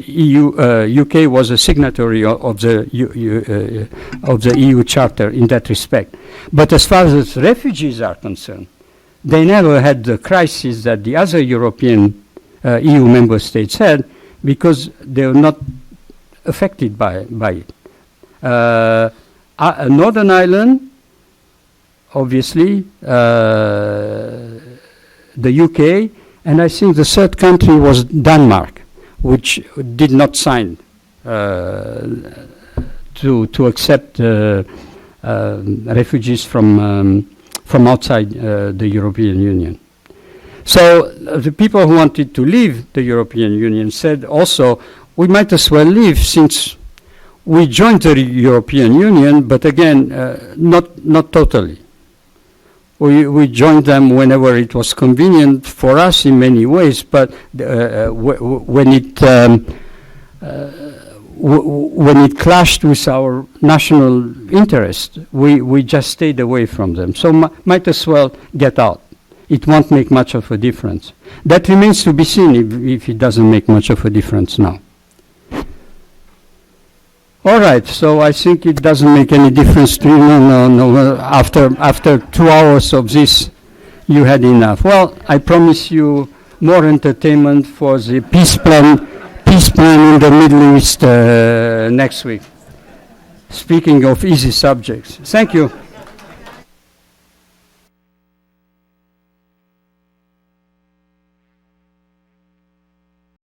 UK was a signatory of the EU Charter in that respect. But as far as refugees are concerned, they never had the crisis that the other European EU member states had, because they were not affected by it. Northern Ireland, obviously, the UK, and I think the third country was Denmark, which did not sign to accept refugees from outside the European Union. So the people who wanted to leave the European Union said also, we might as well leave since we joined the European Union, but again, not totally. We joined them whenever it was convenient for us in many ways, but when it clashed with our national interest, we just stayed away from them. So might as well get out. It won't make much of a difference. That remains to be seen if it doesn't make much of a difference now. All right, so I think it doesn't make any difference to you. No. After 2 hours of this, you had enough. Well, I promise you more entertainment for the peace plan in the Middle East next week. Speaking of easy subjects. Thank you.